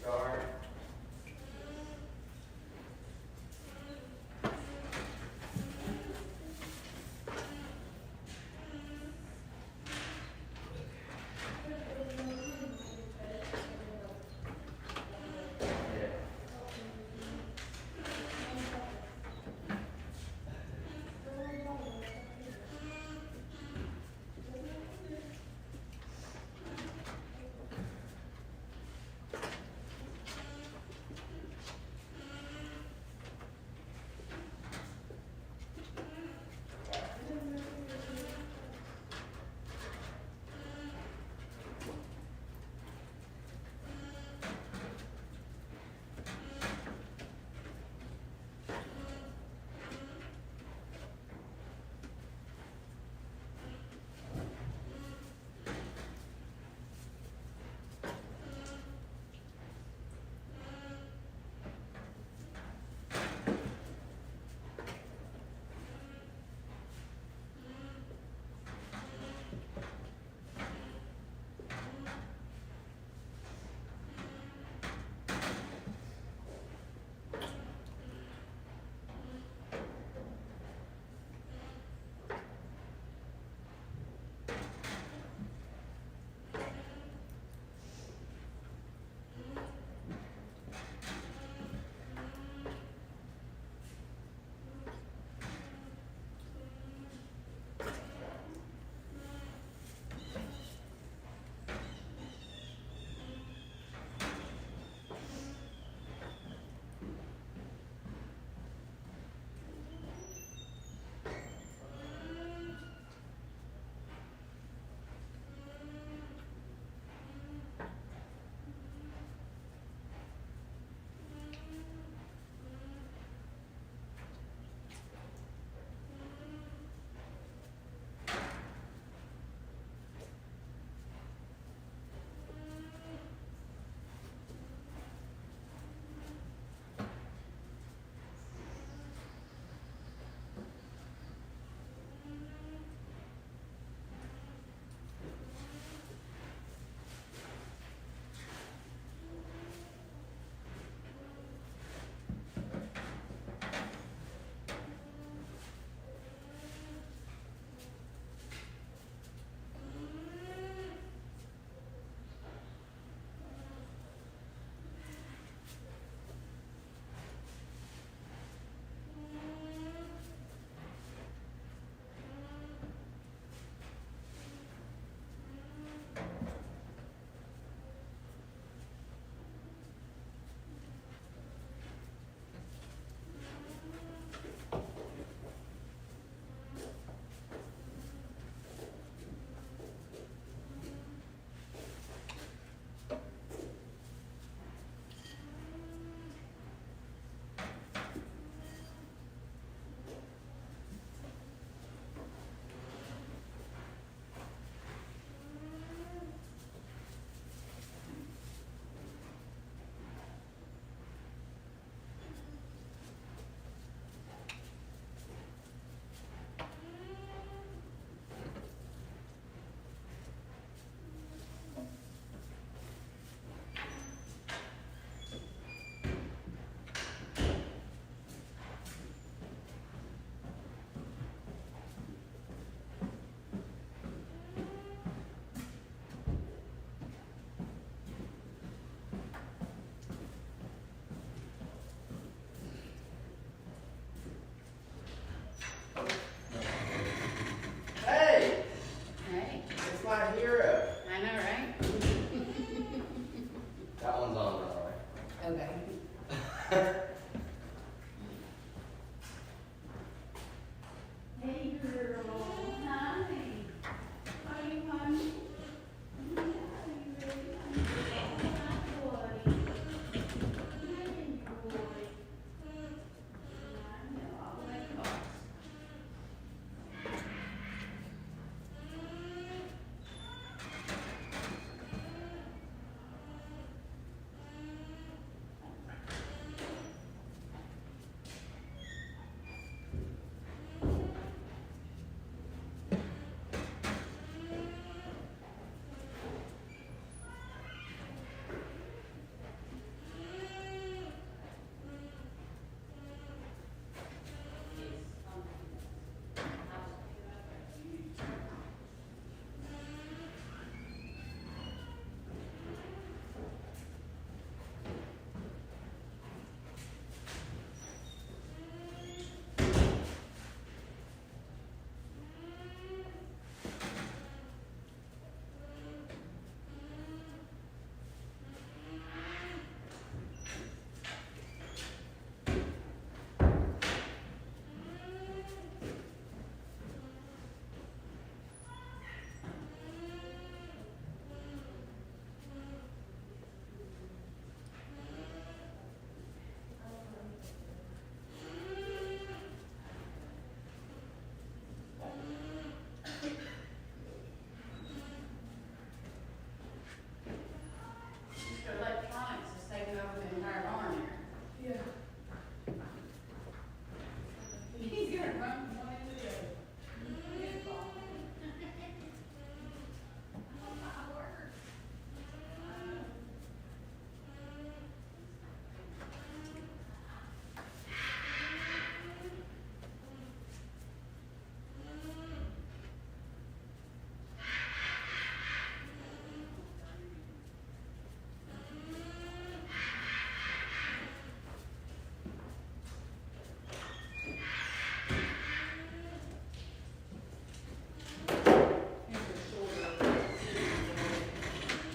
start.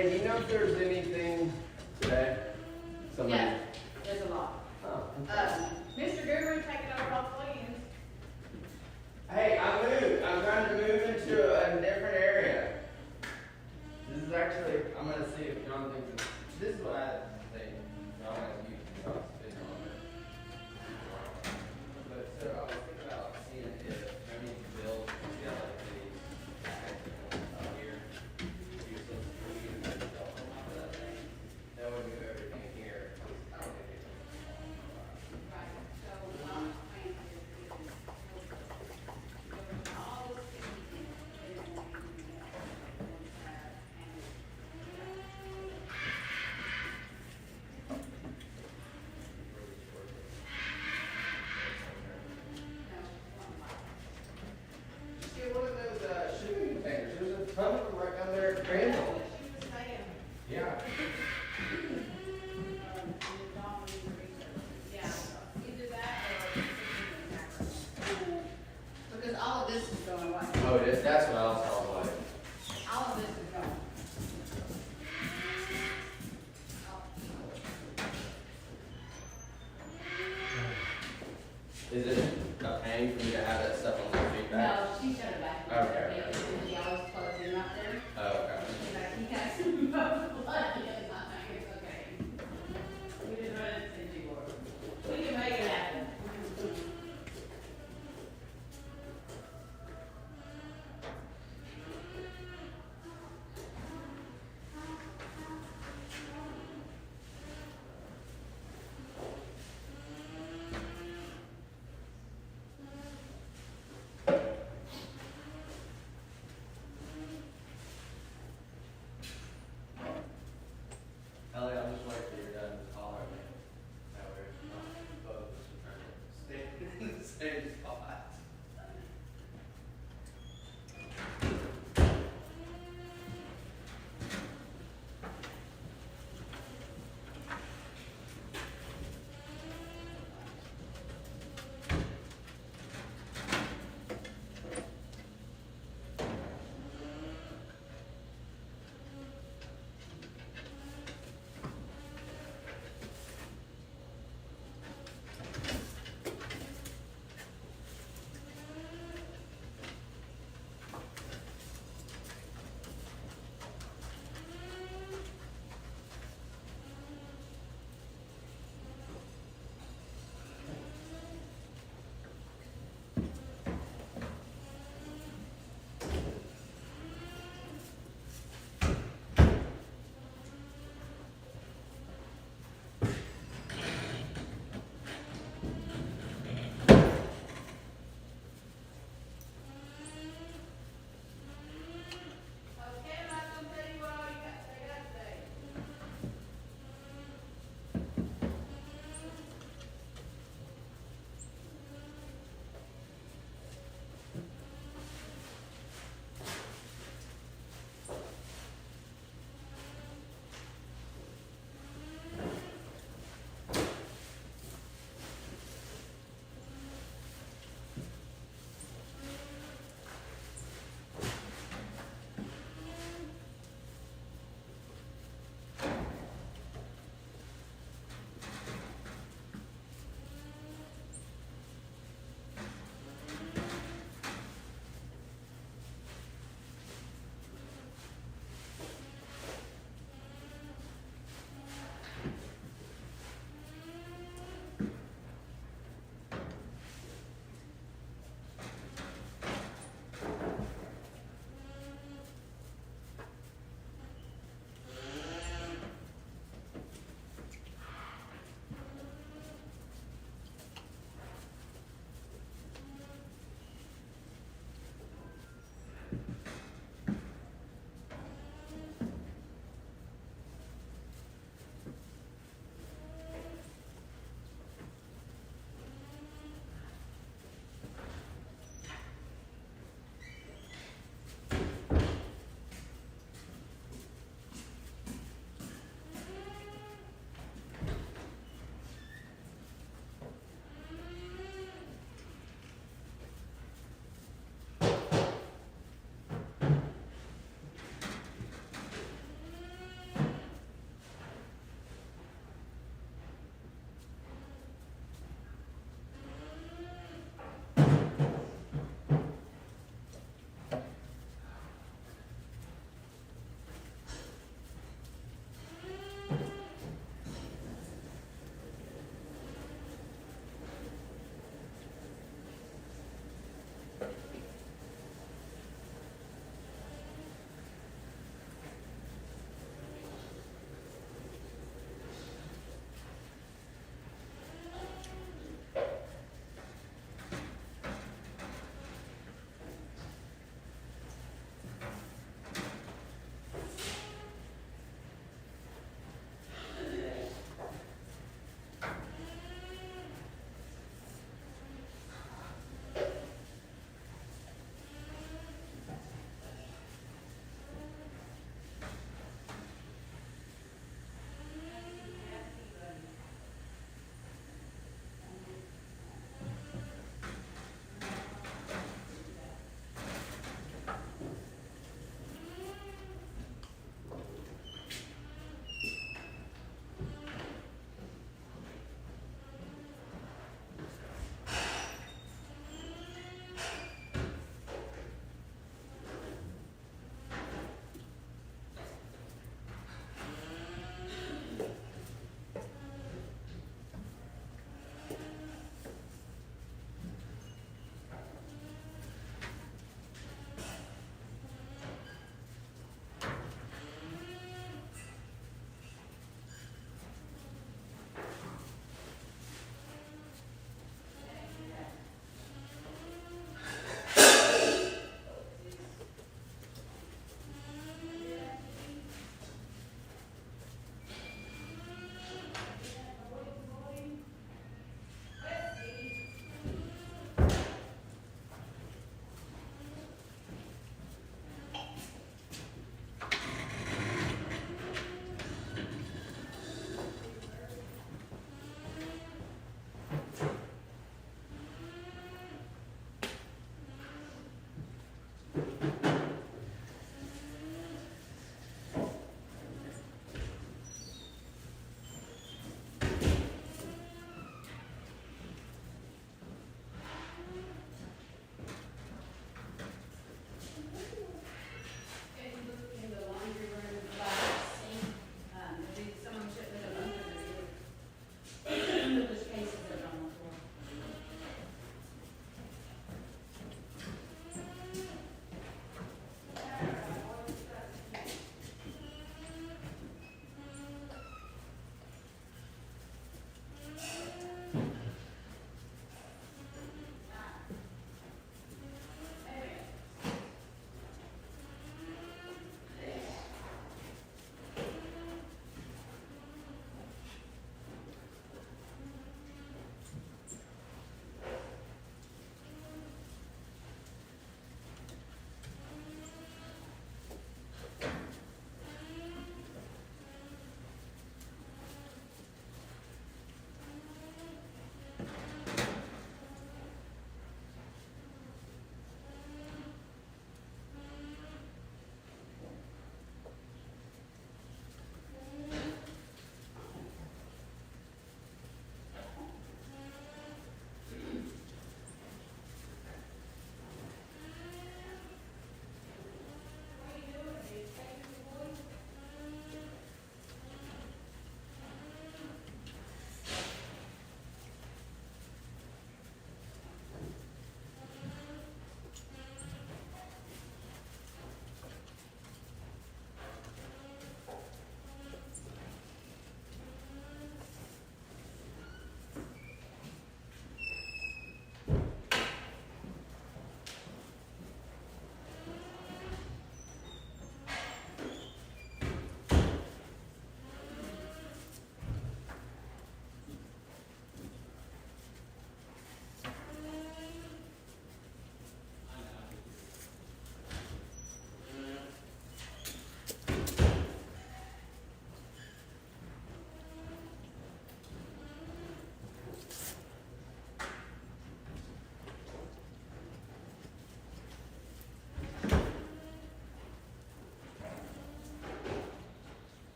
Hey, do you know if there's anything today? Somebody? Yeah, there's a lot. Oh. Mr. Guru taking over all the plans. Hey, I moved. I'm trying to move into a different area. This is actually, I'm going to see if John thinks it's, this is what I think. John has used to talk spin on it. But so I was thinking about seeing if I need to build, see how like the bags out here. Use those trees and then build on top of that thing. That would move everything here. I don't think it's Right, so, plan is all this thing, they don't want to do that. Get one of those shipping containers. There's a ton of them right down there at Crandall. She was saying, Yeah. yeah, either that or. Because all of this is going away. Oh, it is? That's what I was talking about. All of this is going. Is it a pain for me to have that stuff on my feet back? No, she shut it back. Okay. She always plugs in right there. Oh, okay. She's like, you guys can both plug in. It's okay. We just run it to you, or we can make it happen.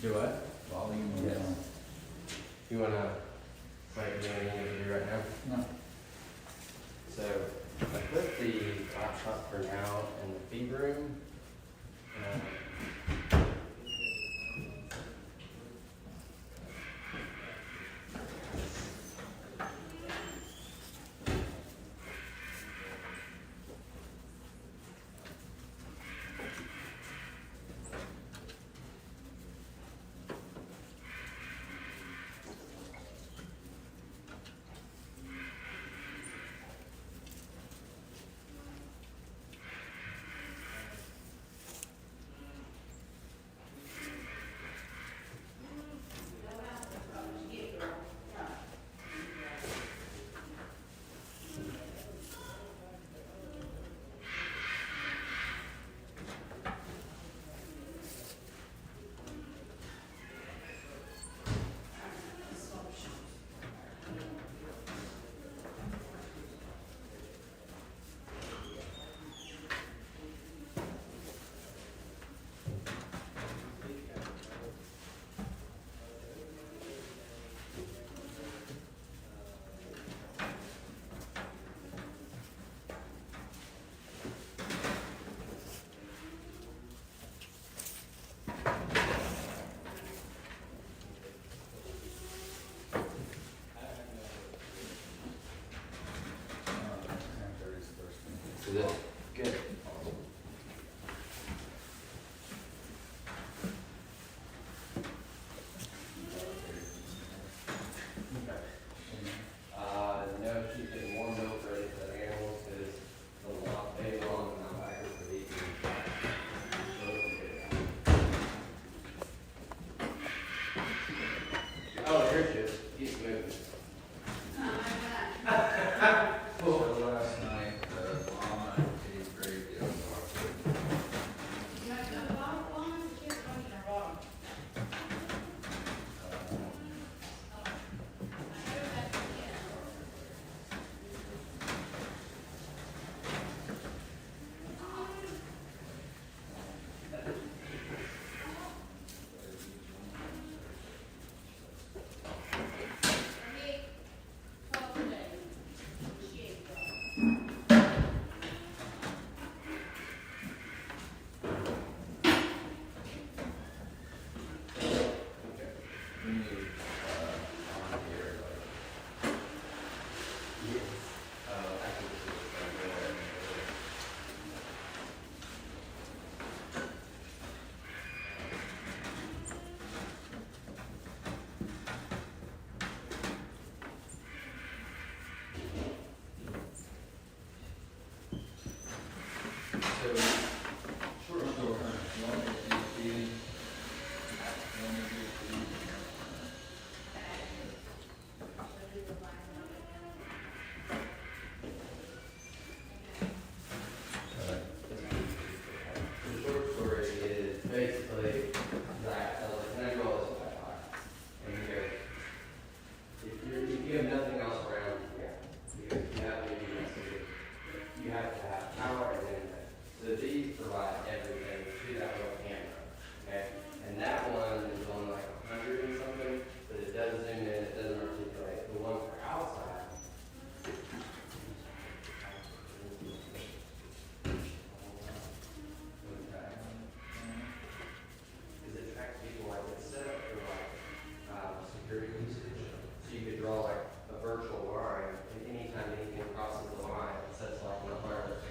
Do what? Volume Yes. down. You wanna, wait, do anything to do right now? No. So, I put the laptop for now in the feed room. Is it good? No, she's getting more milk ready for the animals because the lot day long and I'm back here for eating. Oh, here she is. He's moving. So last night, Mama ate great deal of chocolate. We need, on here, like, Yes. Actually, this is right there. So, short story, you want me to do these? You want me to do these? the short story is basically Zach, I was like, can I do all this Wi-Fi? And he goes, if you have nothing else around, yeah. Because you have maybe messages, you have to have power and internet. So these provide everything to that little camera, okay? And that one is on like 100 and something, but it does zoom in, it doesn't articulate. The one for outside. Because it tracks people, like it's set up for like security usage. So you could draw like a virtual line, and anytime anything crosses the line, it sets like an alert.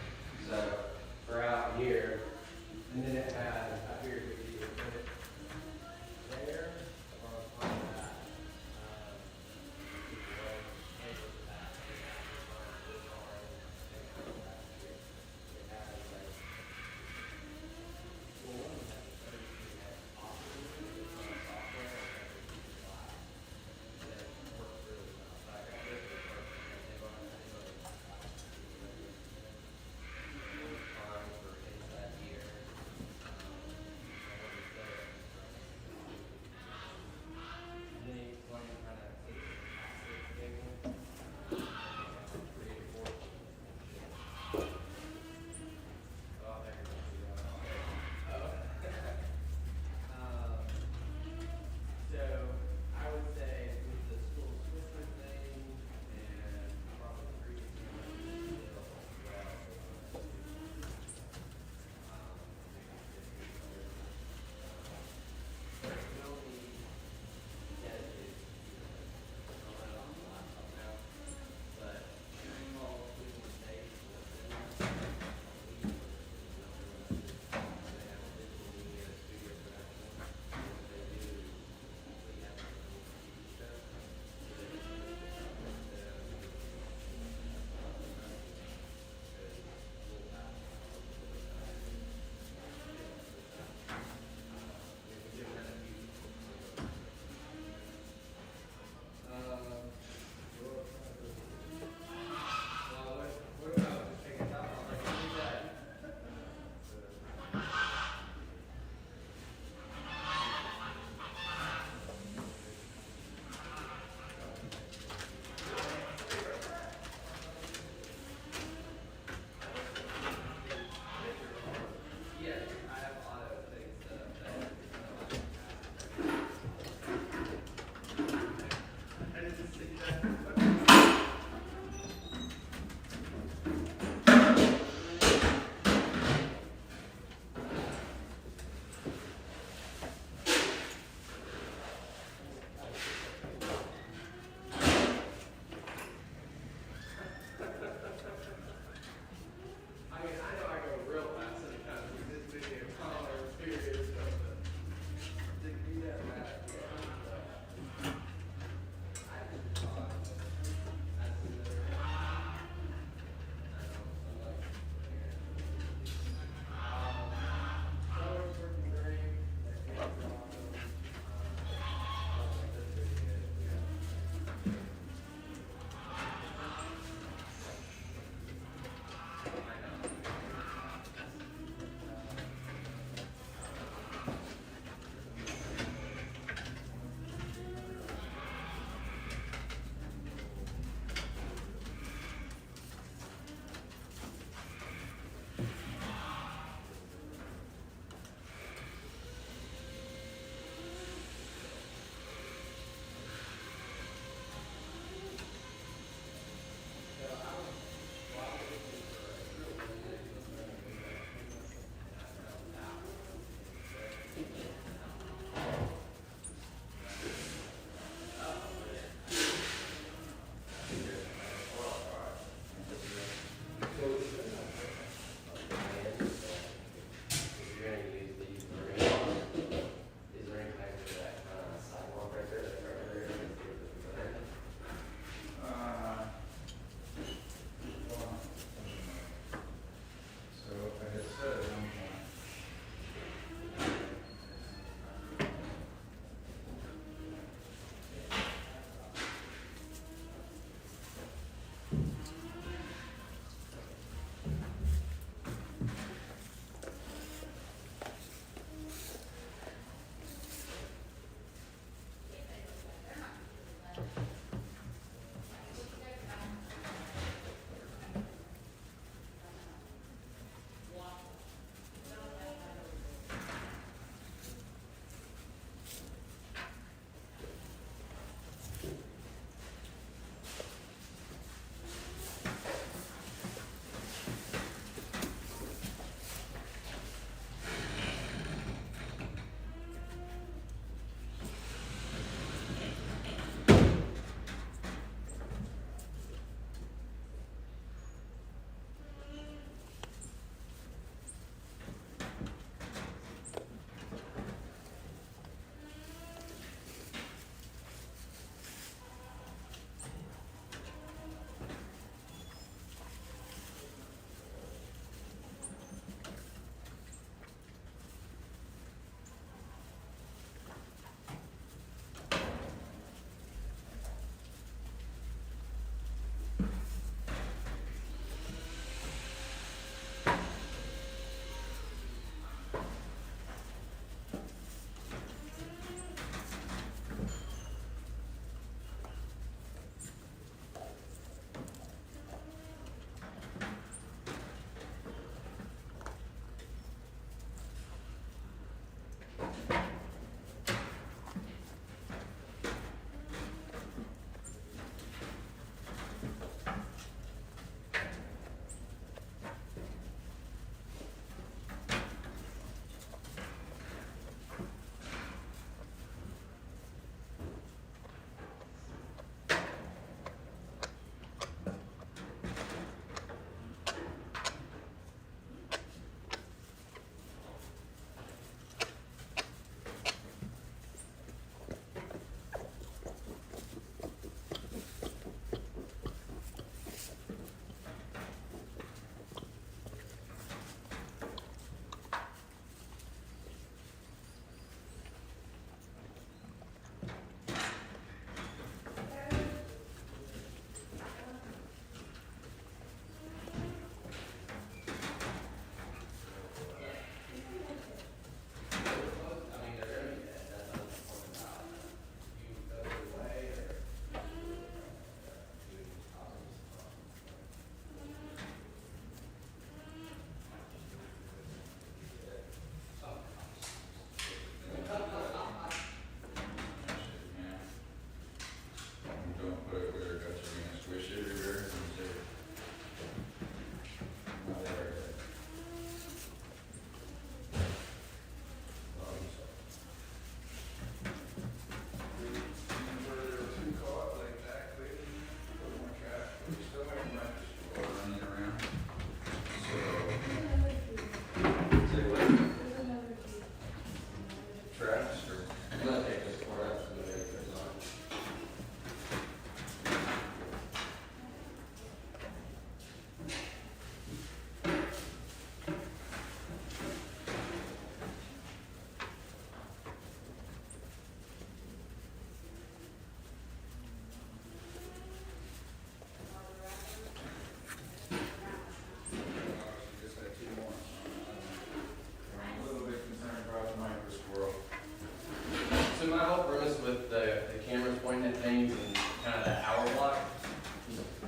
my whole premise with the cameras pointing at things and kind of that hour block.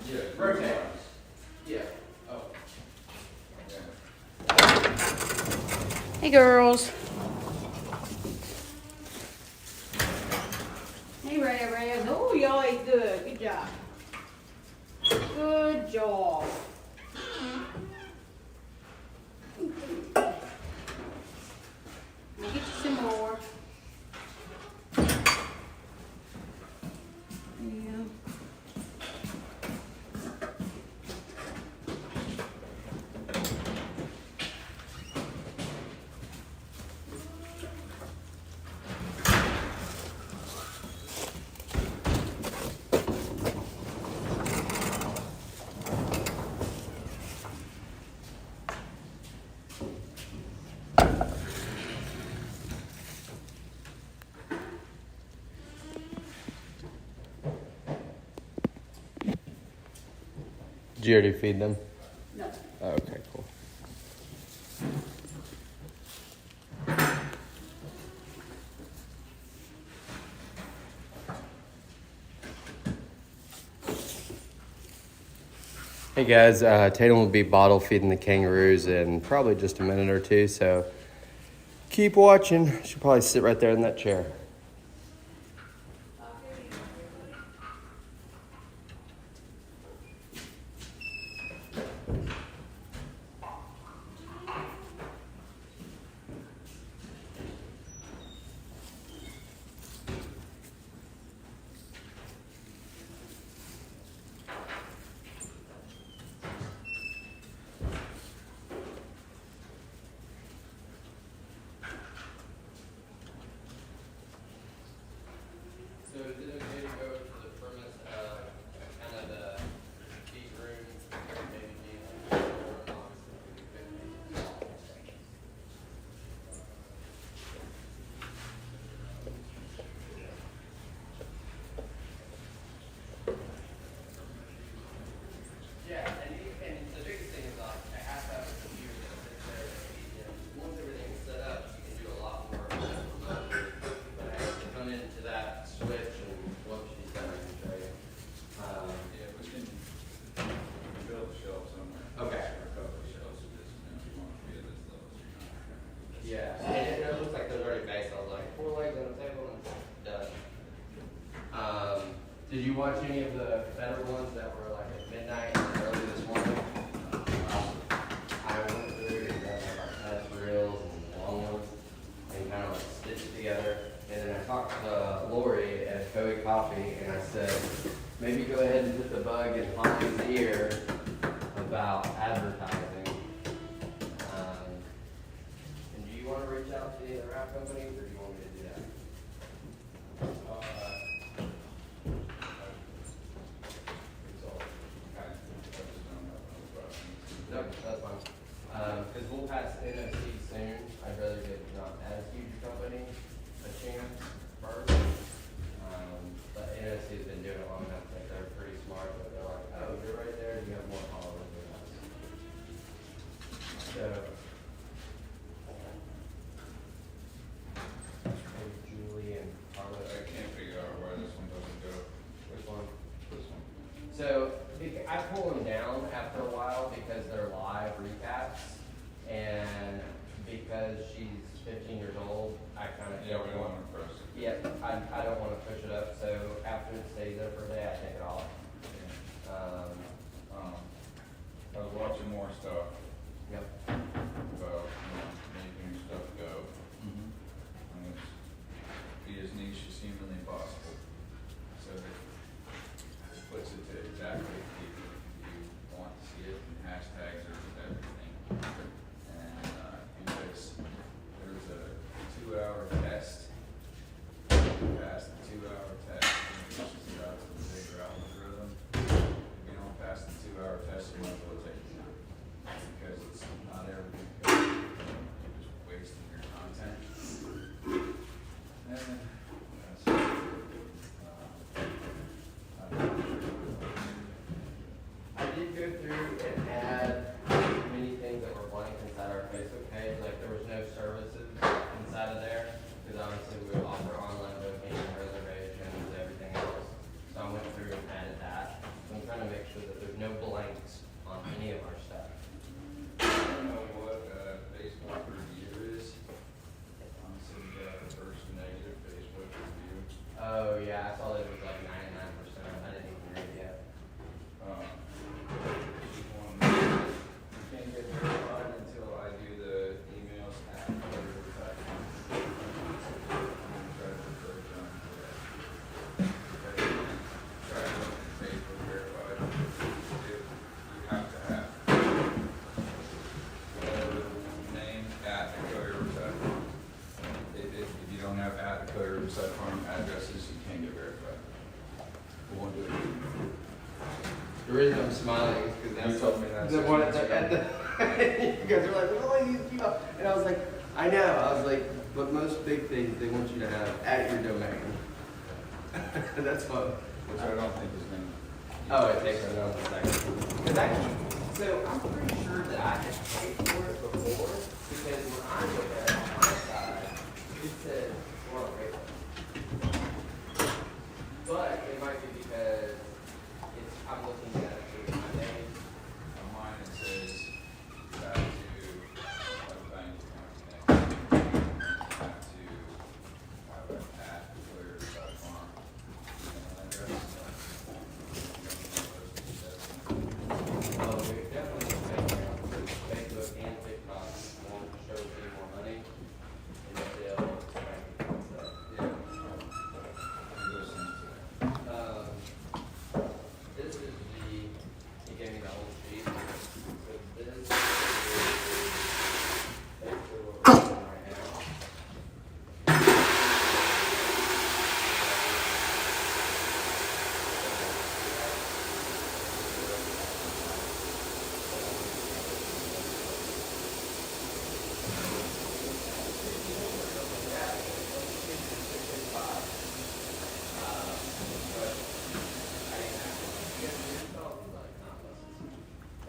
Yeah. Rotate. Yeah. Oh. Hey, girls. Hey, Raya. Oh, y'all ate good. Good job. Good job. I'll get you some more. Yeah. Did you already feed them? No. Oh, okay, cool. Hey guys, Tatum will be bottle feeding the kangaroos in probably just a minute or two, so keep watching. She'll probably sit right there in that chair. So is it okay to go to the premise of kind of the heat room, maybe being like or yeah, and the biggest thing is like I have to have a computer that sits there and once everything's set up, you can do a lot more remotely. But I have to come into that switch and what she's done, I can show you. Yeah, we can build a shelf somewhere. Okay. Or a couple of shelves of this, and if you want to be at this level, so you're not. Yeah, and it looks like there's already base. I was like, 4 legs on the table and done. Did you watch any of the better ones that were like at midnight and early this morning? I went through and grabbed like our test reels and long ones and kind of like stitched it together. And then I talked to Lori at Ocoee Coffee and I said, maybe go ahead and put the bug in Holly's ear about advertising. And do you want to reach out to any of the wrap companies or do you want me to do that? No, that's fine. Because we'll pass NOC soon. I'd rather give not as huge a company a chance first. But NOC has been doing it long enough. I think they're pretty smart. But they're like, oh, you're right there. You have more followers than us. So, maybe Julie and Carlos. I can't figure out where this one doesn't go. Which one? This one. So I pull them down after a while because they're live recaps, and because she's 15 years old, I kind of Yeah, we don't want to press it. Yeah, I don't want to push it up. So after it stays there for a day, I take it off. I was watching more stuff Yep. about making stuff go. And it's be as niche as humanly possible. So it puts it to exactly people you want to see it, and hashtags are everything. And because there's a 2-hour test, pass the 2-hour test, and it pushes it out to the bigger algorithm. If you don't pass the 2-hour test, you might as well take it down. Because it's not smiling because that's You told me that. the one at the you guys are like, oh, you keep up. And I was like, I know. I was like, but most big things they want you to have at your domain. That's fun. Which I don't think is gonna. Oh, it takes another second. Because actually, so I'm pretty sure that I had paid for it before because when I looked at it on my side, it said Sloth Encounters. But it might be because I'm looking at it through my name. On mine it says back to a bank account next. Back to Ocoee Riverside Farm. Address. Oh, we definitely need to make Facebook and TikTok won't show any more money until Yeah. Listen to that. this is he gave me the whole sheet. So this is basically what we're doing right now.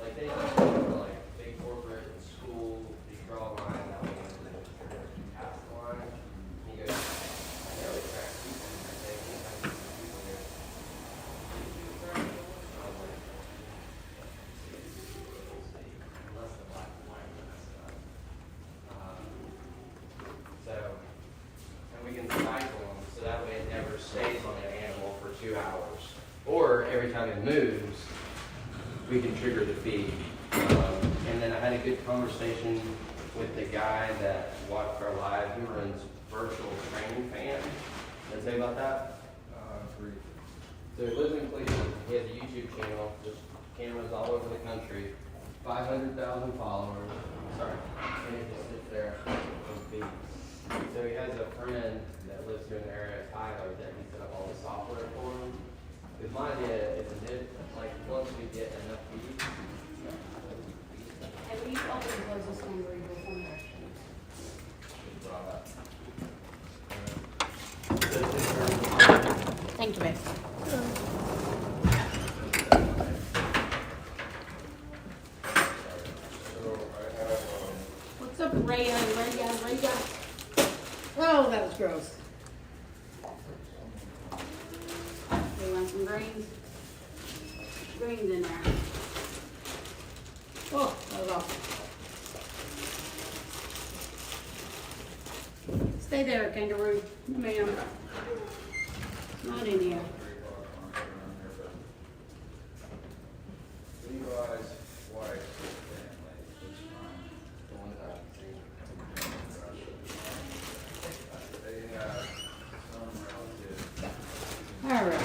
Like they like big corporate and school, you draw a line that way into the pass the line. And you go, I know it tracks people and I say, I see people here. Do you track people? And I was like, we'll see. Unless the black and white mess it up. So, and we can cycle them so that way it never stays on an animal for 2 hours. Or every time it moves, we can trigger the feed. And then I had a good conversation with the guy that watched our live. He runs virtual training fan. Did I tell you about that? Brief. So he lives in Cleveland. He has a YouTube channel, just cameras all over the country, 500,000 followers. Sorry. And it just sits there and feeds. So he has a friend that lives here in the area, Tyler, that he set up all the software for him. Because my idea is like once we get enough feed. And we open and close this kangaroo before that. Thank you, babe. What's up, Ray? Ray? Oh, that was gross. Do you want some greens? Greens in there. Oh, that was awful. Stay there, kangaroo. Ma'am. Not in here. Levi's wife, family, it's fine. The one that I see. They have some relative. All right.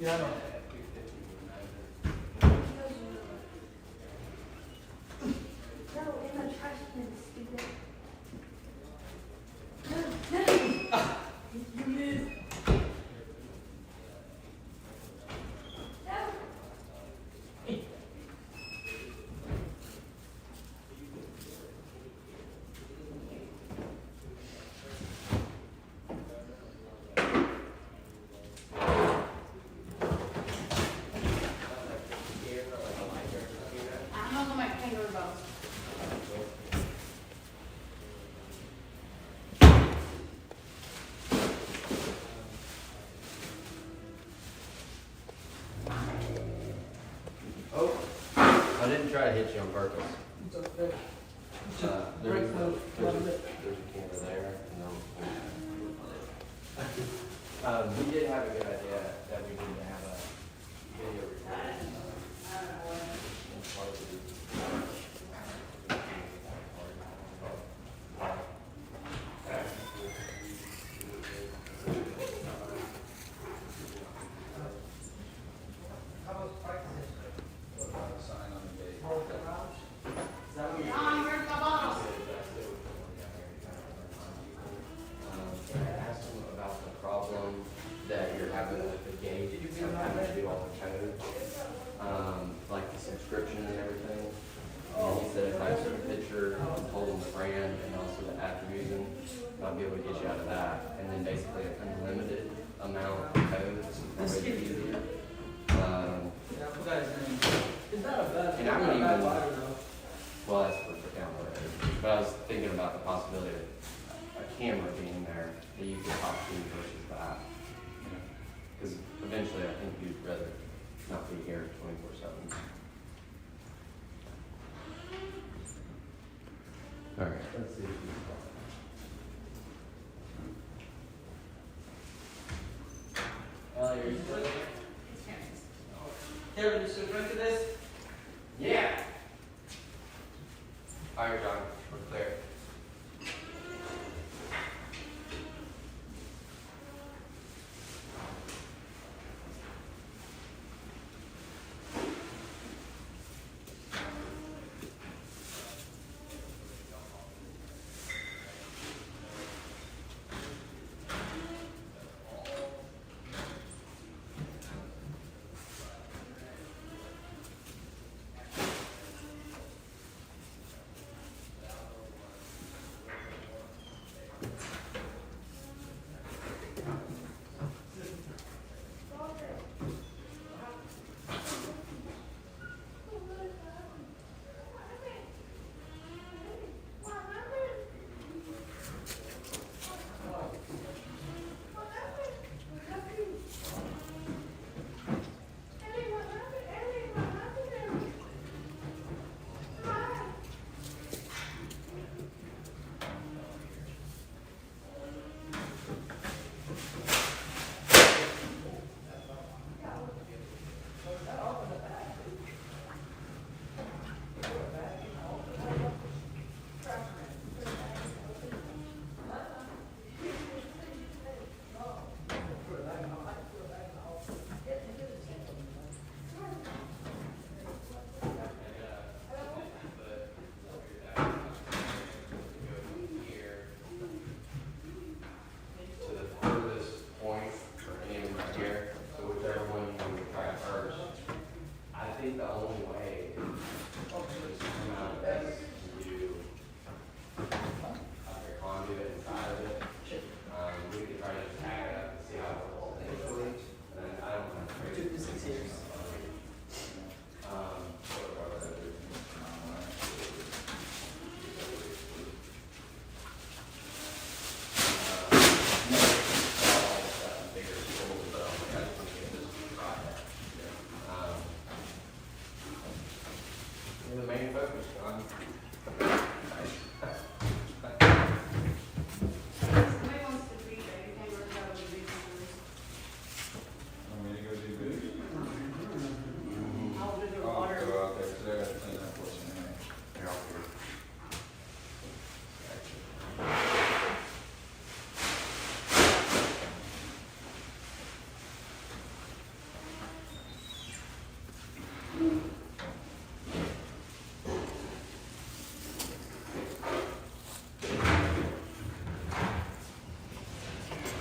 Yeah, I know. No, in the trash can, stupid. You missed. I'm on my kangaroo boat. Oh, I didn't try to hit you on purpose. It's okay. There's Break a those, love it. camera there, and we did have a good idea that we need to have a video recording. Sign on the gate. John, where's my bottle? I asked him about the problem that you're having with the gate, having to do all the code, like the subscription and everything. And he said if I took a picture, told him the brand and also the app you're using, I'll be able to get you out of that. And then basically an unlimited amount of codes, that way it's easier. It's not a bad, And it's I not would a bad even- water though. Well, that's for download. But I was thinking about the possibility of a camera being there that you could talk to versus the app. Because eventually I think you'd rather not be here 24/7. All right, let's see if we can. Ellie, are you still there? Kevin, you still drinking this? Yeah. All right, John, we're clear.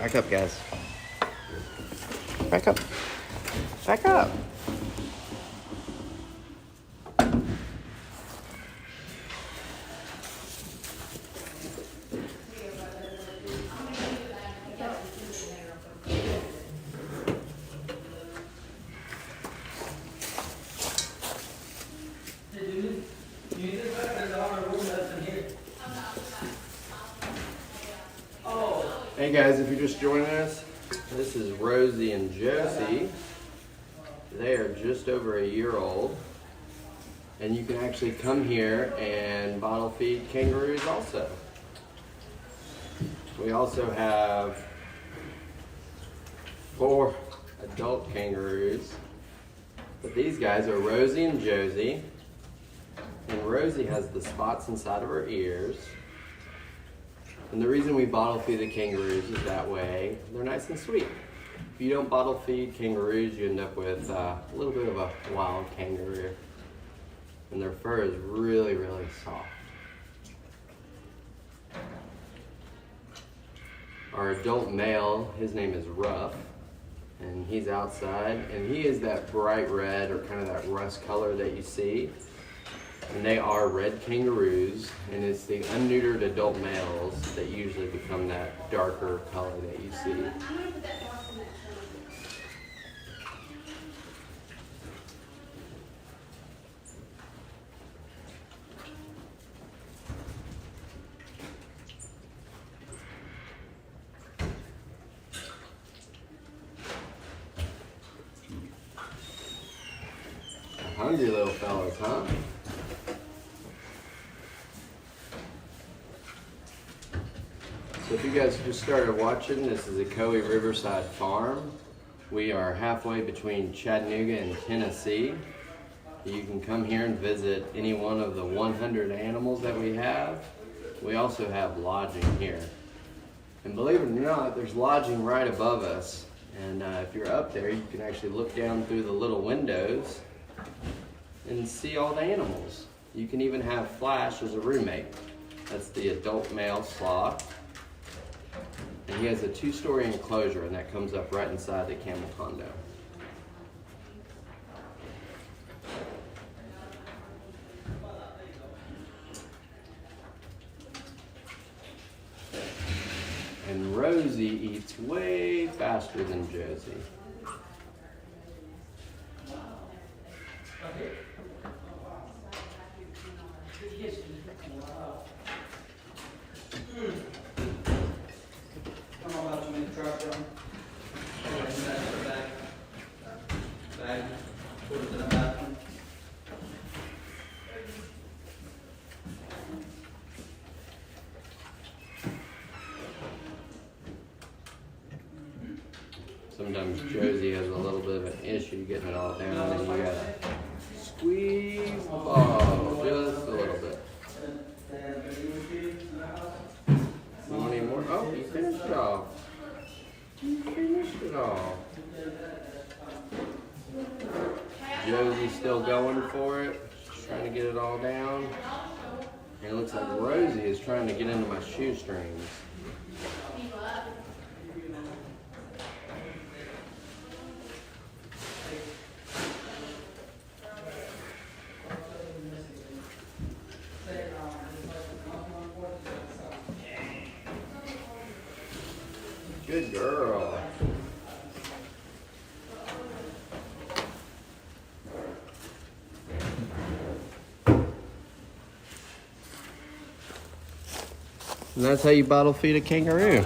Back up, guys. Back up. Back up. Hey guys, if you're just joining us, this is Rosie and Josie. They are just over a year old. And you can actually come here and bottle feed kangaroos also. We also have 4 adult kangaroos. But these guys are Rosie and Josie. And Rosie has the spots inside of her ears. And the reason we bottle feed the kangaroos is that way they're nice and sweet. If you don't bottle feed kangaroos, you end up with a little bit of a wild kangaroo. And their fur is really, really soft. Our adult male, his name is Ruff, and he's outside, and he is that bright red or kind of that rust color that you see. And they are red kangaroos, and it's the unneutered adult males that usually become that darker color that you see. I'm gonna put that box in that Hungry little fellas, huh? So if you guys just started watching, this is Ocoee Riverside Farm. We are halfway between Chattanooga and Tennessee. You can come here and visit any one of the 100 animals that we have. We also have lodging here. And believe it or not, there's lodging right above us. And if you're up there, you can actually look down through the little windows and see all the animals. You can even have Flash as a roommate. That's the adult male sloth. And he has a 2-story enclosure, and that comes up right inside the camel condo. And Rosie eats way faster than Josie. Come on, about to make the truck run. Bag. Put it in the bathroom. Sometimes Josie has a little bit of an issue getting it all down, and you gotta squeeze the ball just a little bit. You want any more? Oh, you finished it off. You finished it all. Josie's still going for it. She's trying to get it all down. And it looks like Rosie is trying to get into my shoestrings. Good girl. And that's how you bottle feed a kangaroo.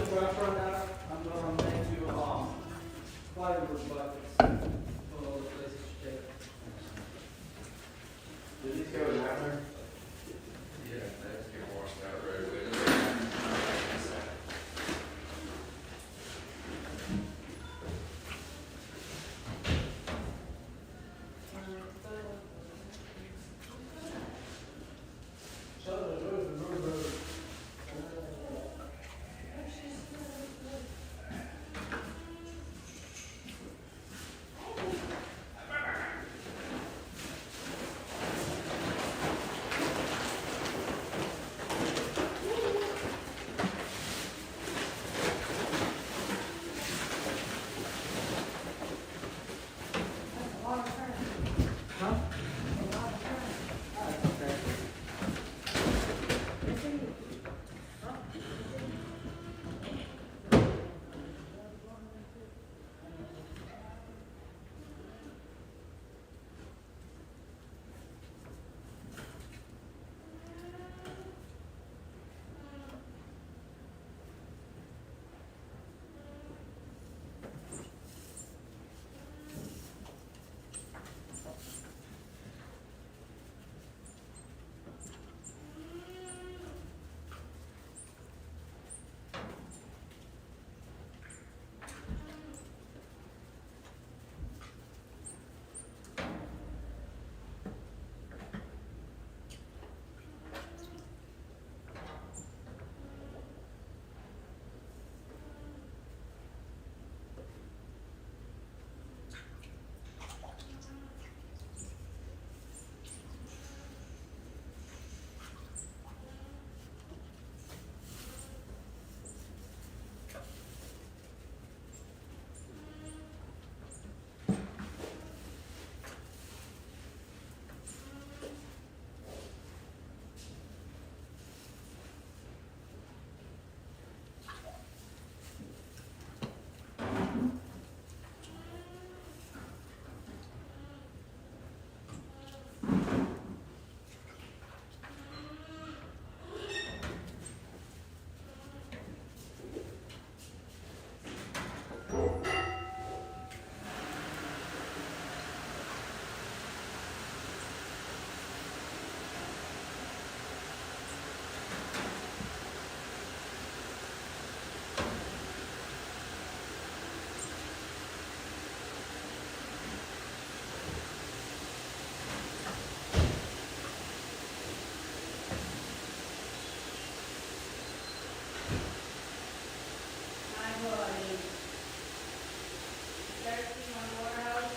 thirsty on the water hose?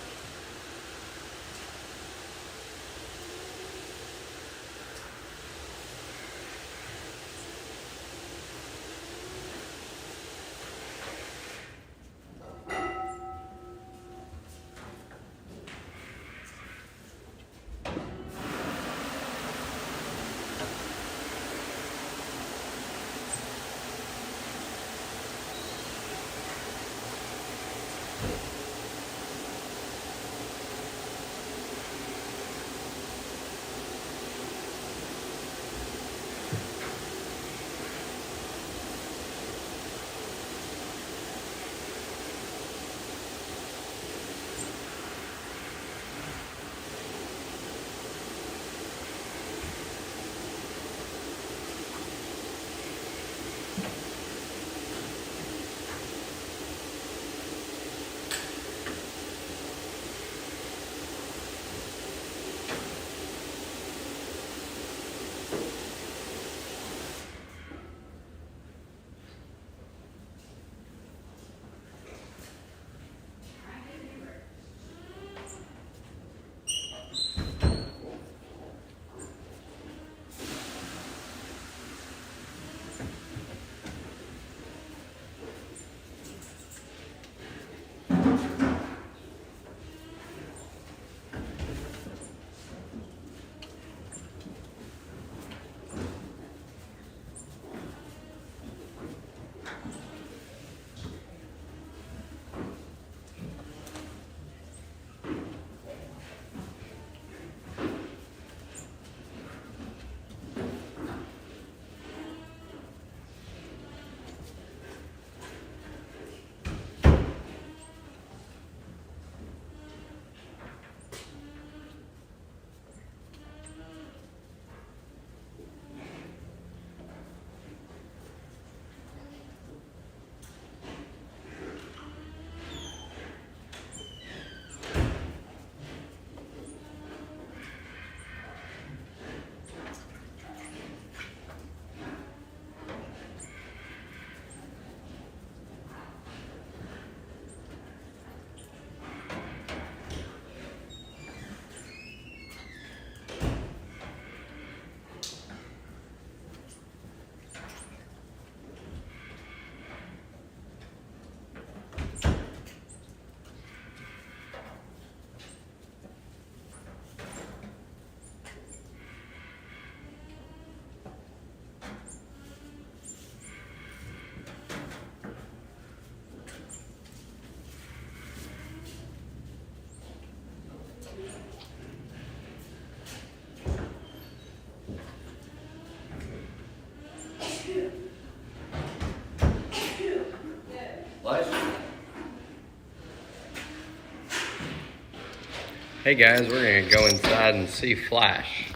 Hey guys, we're gonna go inside and see Flash.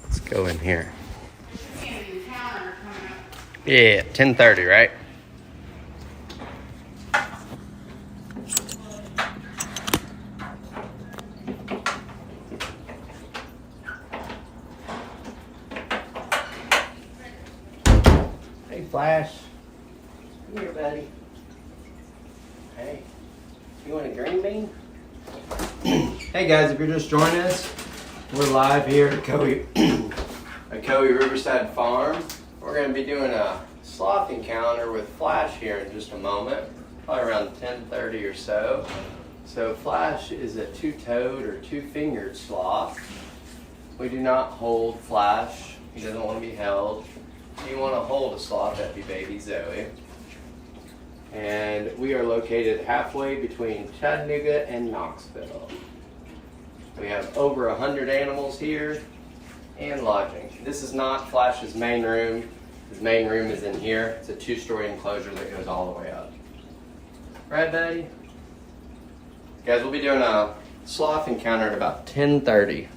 Let's go in here. An encounter coming up. Yeah, 10:30, right? Hey Flash. Come here, buddy. Hey. You want a green bean? Hey guys, if you're just joining us, we're live here at Ocoee Riverside Farm. We're going to be doing a sloth encounter with Flash here in just a moment, probably around 10:30 or so. So Flash is a two-toed or two-fingered sloth. We do not hold Flash. He doesn't want to be held. If you want to hold a sloth, that'd be baby Zoe. And we are located halfway between Chattanooga and Knoxville. We have over 100 animals here and lodging. This is not Flash's main room. His main room is in here. It's a 2-story enclosure that goes all the way up. Right, buddy? Guys, we'll be doing a sloth encounter at about 10:30.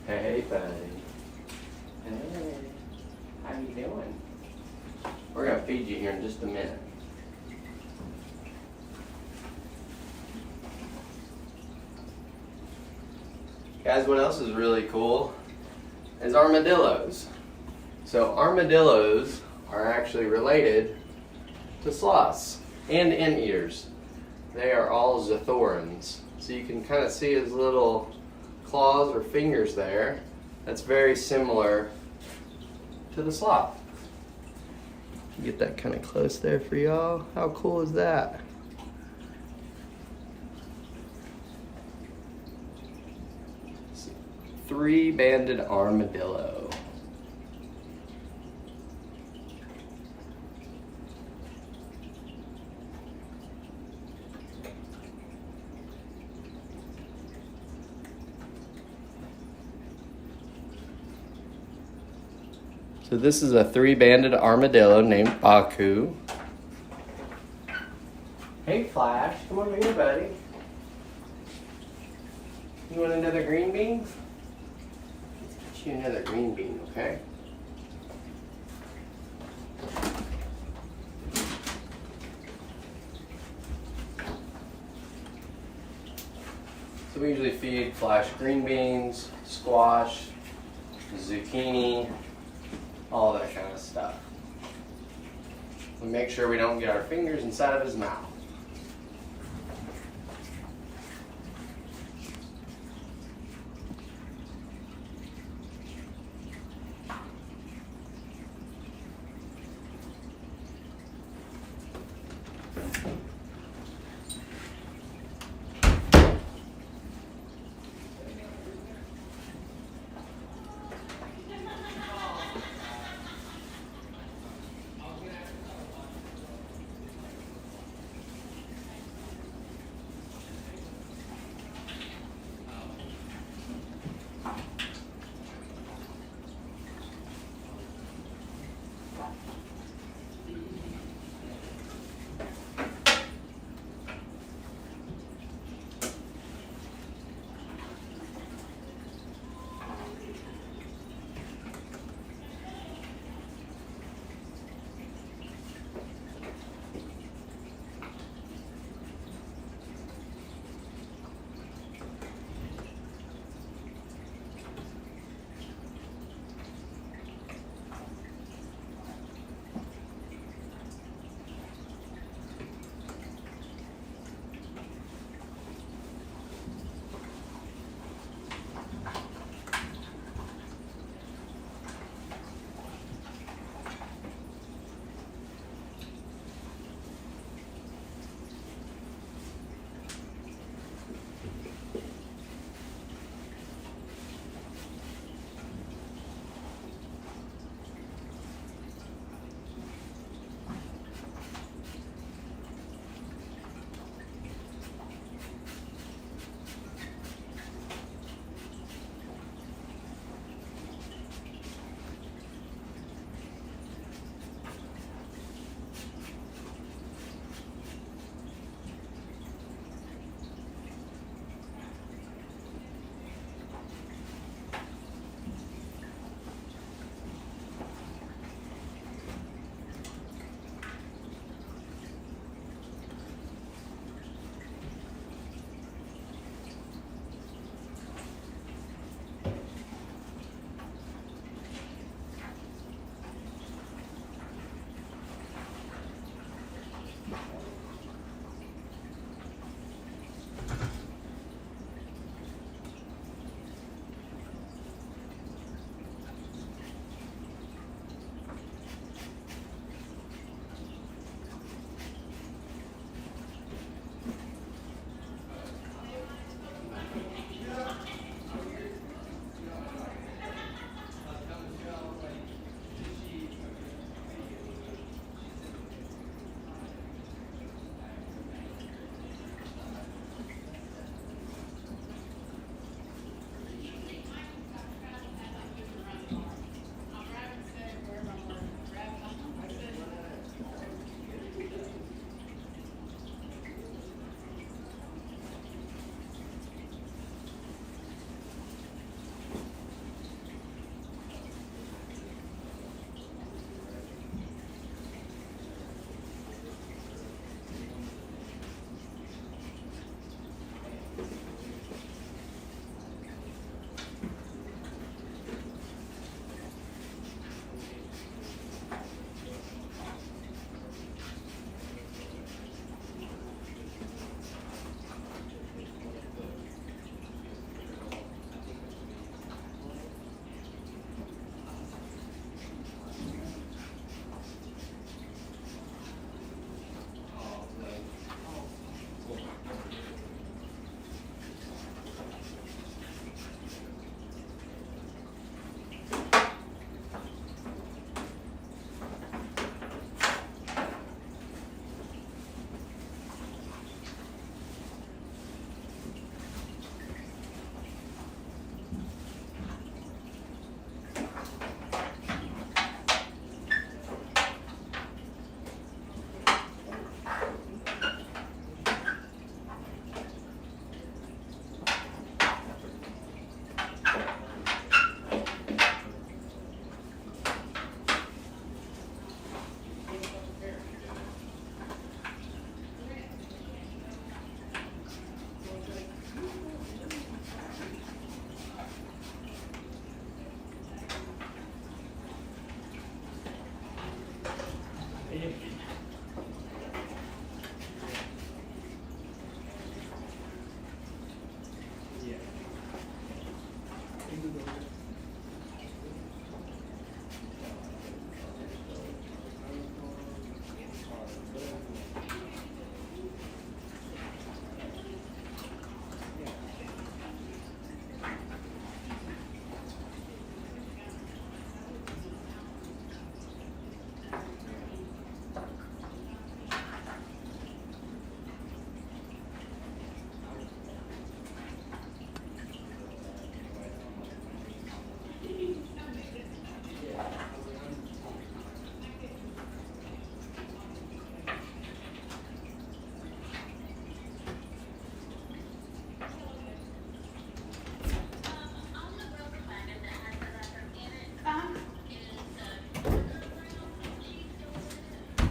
Hey, buddy. Hey. How you doing? We're going to feed you here in just a minute. Guys, what else is really cool is armadillos. So armadillos are actually related to sloths and anteaters. They are all Zathorans. So you can kind of see his little claws or fingers there. That's very similar to the sloth. Get that kind of close there for y'all. How cool is that? Three-banded armadillo. So this is a three-banded armadillo named Ocoee. Hey Flash, come over here, buddy. You want another green bean? Let's get you another green bean, okay? So we usually feed Flash green beans, squash, zucchini, all that kind of stuff. We make sure we don't get our fingers inside of his mouth.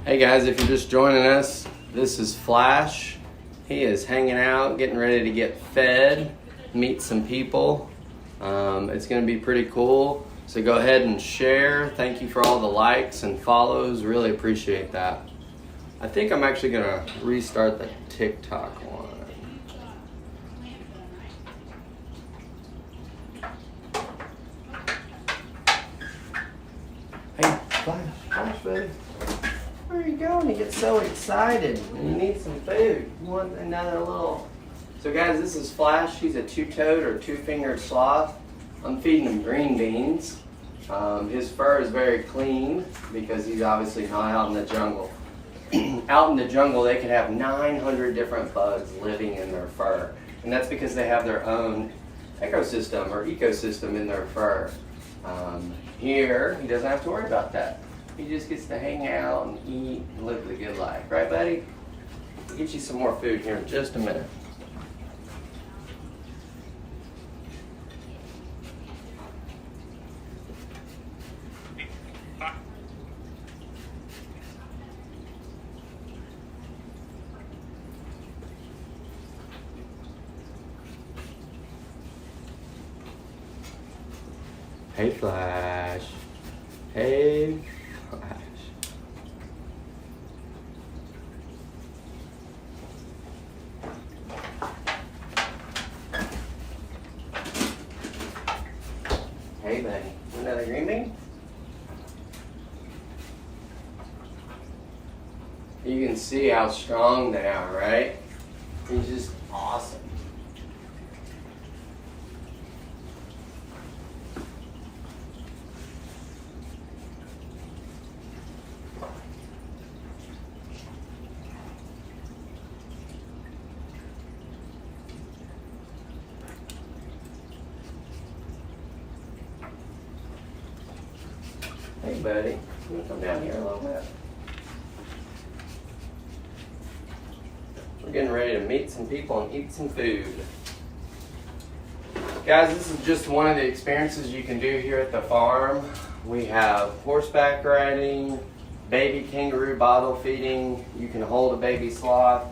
Hey guys, if you're just joining us, this is Flash. He is hanging out, getting ready to get fed, meet some people. It's going to be pretty cool. So go ahead and share. Thank you for all the likes and follows. Really appreciate that. I think I'm actually going to restart the TikTok one. Hey, Flash, buddy. Where are you going? You get so excited and you need some food. You want another little... So guys, this is Flash. He's a two-toed or two-fingered sloth. I'm feeding him green beans. His fur is very clean because he's obviously not out in the jungle. Out in the jungle, they can have 900 different bugs living in their fur. And that's because they have their own ecosystem in their fur. Here, he doesn't have to worry about that. He just gets to hang out and eat and live the good life. Right, buddy? I'll get you some more food here in just a minute. Hey, Flash. Hey, Flash. Hey, buddy. Another green bean? You can see how strong they are, right? He's just awesome. Hey, buddy, you want to come down here a little bit? We're getting ready to meet some people and eat some food. Guys, this is just one of the experiences you can do here at the farm. We have horseback riding, baby kangaroo bottle feeding. You can hold a baby sloth.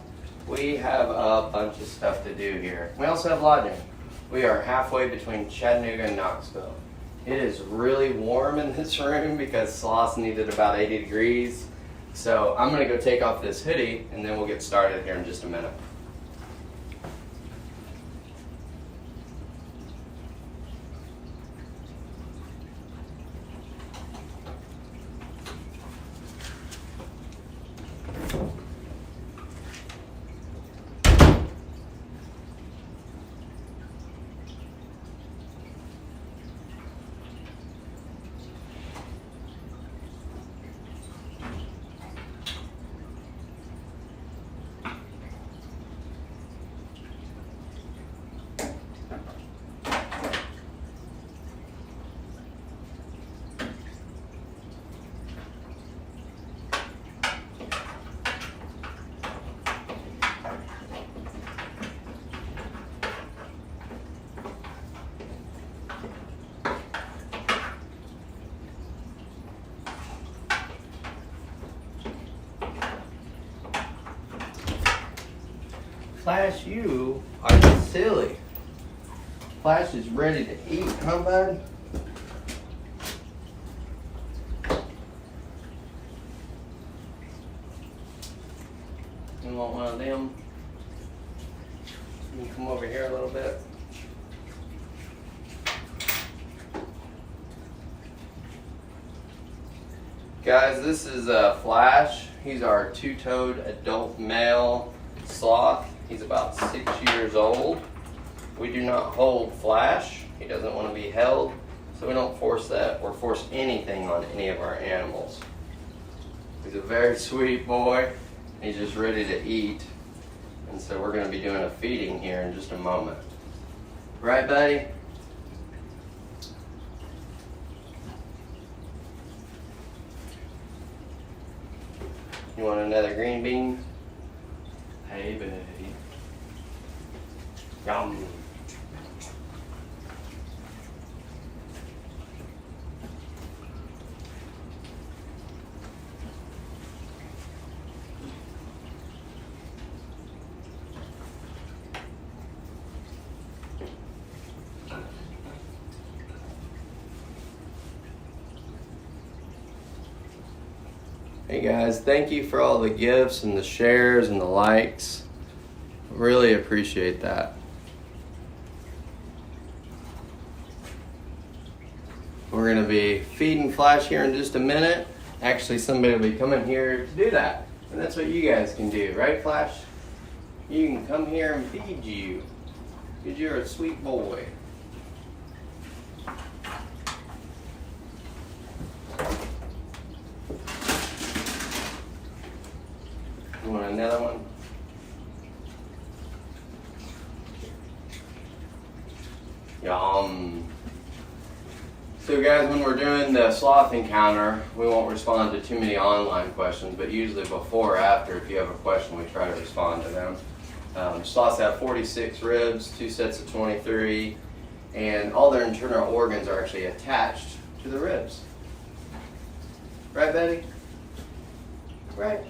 We have a bunch of stuff to do here. We also have lodging. We are halfway between Chattanooga and Knoxville. It is really warm in this room because sloths needed about 80 degrees. So I'm gonna go take off this hoodie and then we'll get started here in just a minute. Flash, you are silly. Flash is ready to eat, huh, bud? You want one of them? You can come over here a little bit. Guys, this is Flash. He's our two-toed adult male sloth. He's about 6 years old. We do not hold Flash. He doesn't want to be held, so we don't force that or force anything on any of our animals. He's a very sweet boy. He's just ready to eat. And so we're going to be doing a feeding here in just a moment. Right, buddy? You want another green bean? Hey, baby. Yum. Hey guys, thank you for all the gifts and the shares and the likes. Really appreciate that. We're gonna be feeding Flash here in just a minute. Actually, somebody will be coming here to do that. And that's what you guys can do, right, Flash? You can come here and feed you, because you're a sweet boy. You want another one? Yum. So guys, when we're doing the sloth encounter, we won't respond to too many online questions, but usually before or after, if you have a question, we try to respond to them. Sloths have 46 ribs, 2 sets of 23, and all their internal organs are actually attached to the ribs. Right, Betty? Right.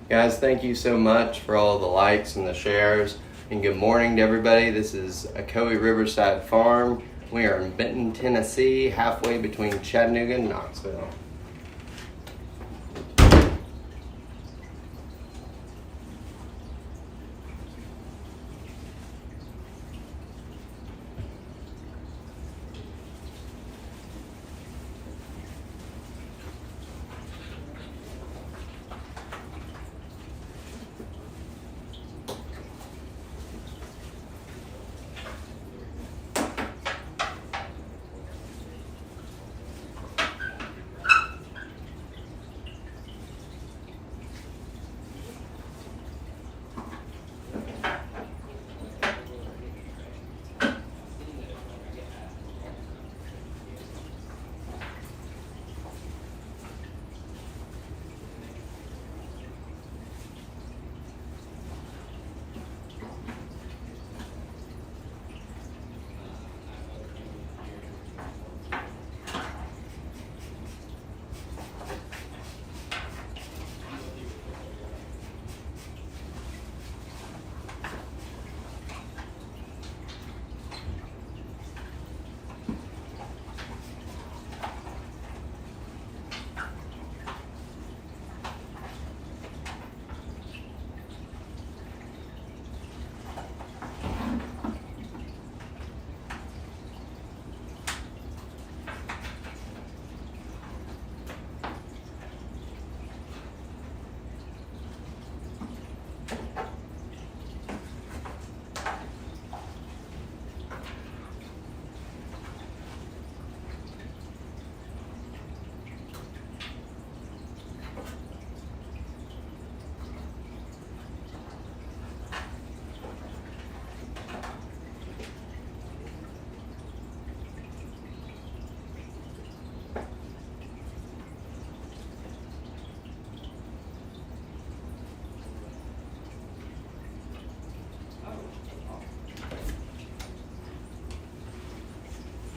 Guys, thank you so much for all the likes and the shares. And good morning to everybody. This is Ocoee Riverside Farm. We are in Benton, Tennessee, halfway between Chattanooga and Knoxville.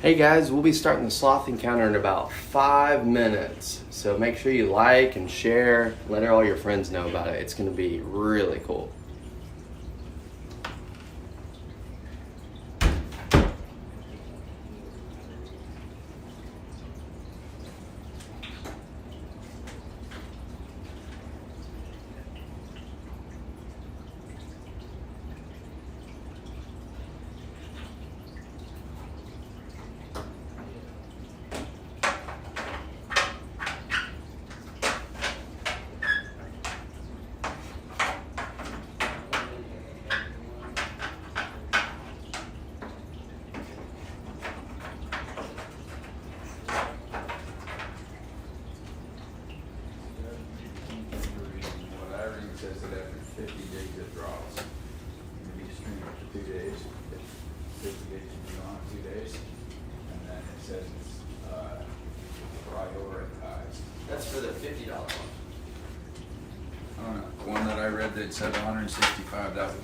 Hey guys, we'll be starting the sloth encounter in about 5 minutes. So make sure you like and share, let all your friends know about it. It's gonna be really cool. It said 165, that was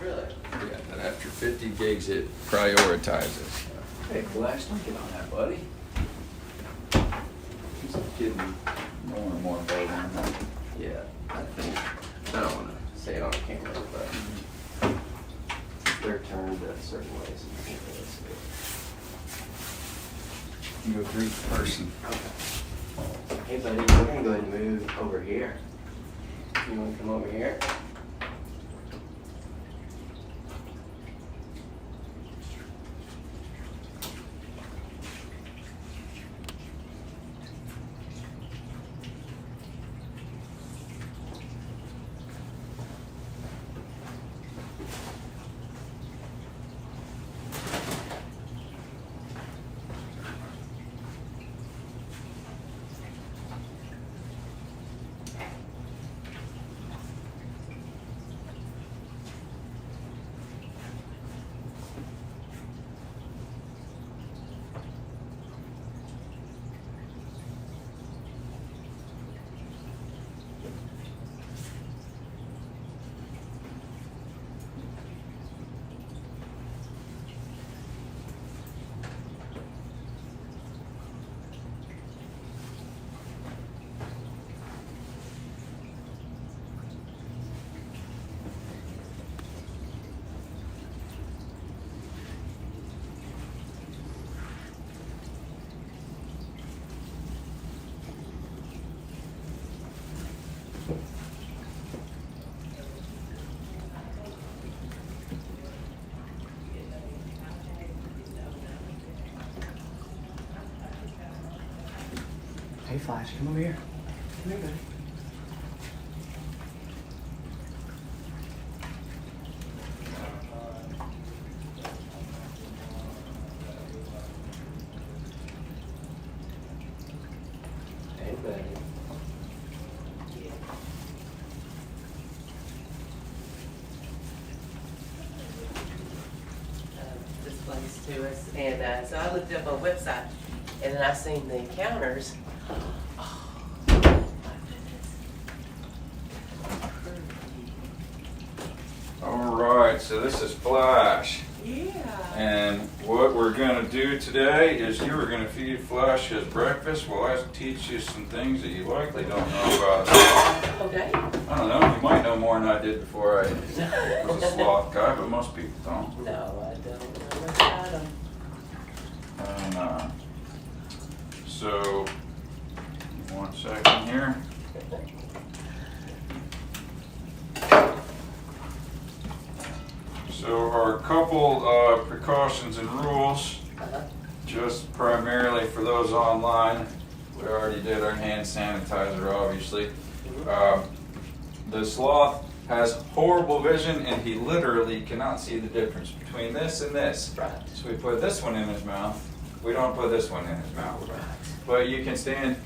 Really? yeah, but after 50 gigs it prioritizes. Hey, Flash, don't get on that, buddy. getting more and more involved in that. Yeah, I think, I don't wanna say it on camera, but they're turned a certain ways. And I think that's good. You go greet the person. Okay. Hey buddy, we're gonna go ahead and move over here. You wanna come over here? Hey Flash, come over here. Come here, buddy. Hey buddy. This place to us, and so I looked up a website, and then I seen the encounters. Oh, my goodness. All right, so this is Flash. Yeah. And what we're gonna do today is you are gonna feed Flash his breakfast while I teach you some things that you likely don't know about. Okay. I don't know, you might know more than I did before I was a sloth guy, but most people don't. No, I don't know about them. And, so, 1 second here. So our couple precautions and rules, just primarily for those online. We already did our hand sanitizer, obviously. The sloth has horrible vision, and he literally cannot see the difference between this and this. Right. So we put this one in his mouth. We don't put this one in his mouth. Right. But you can stand.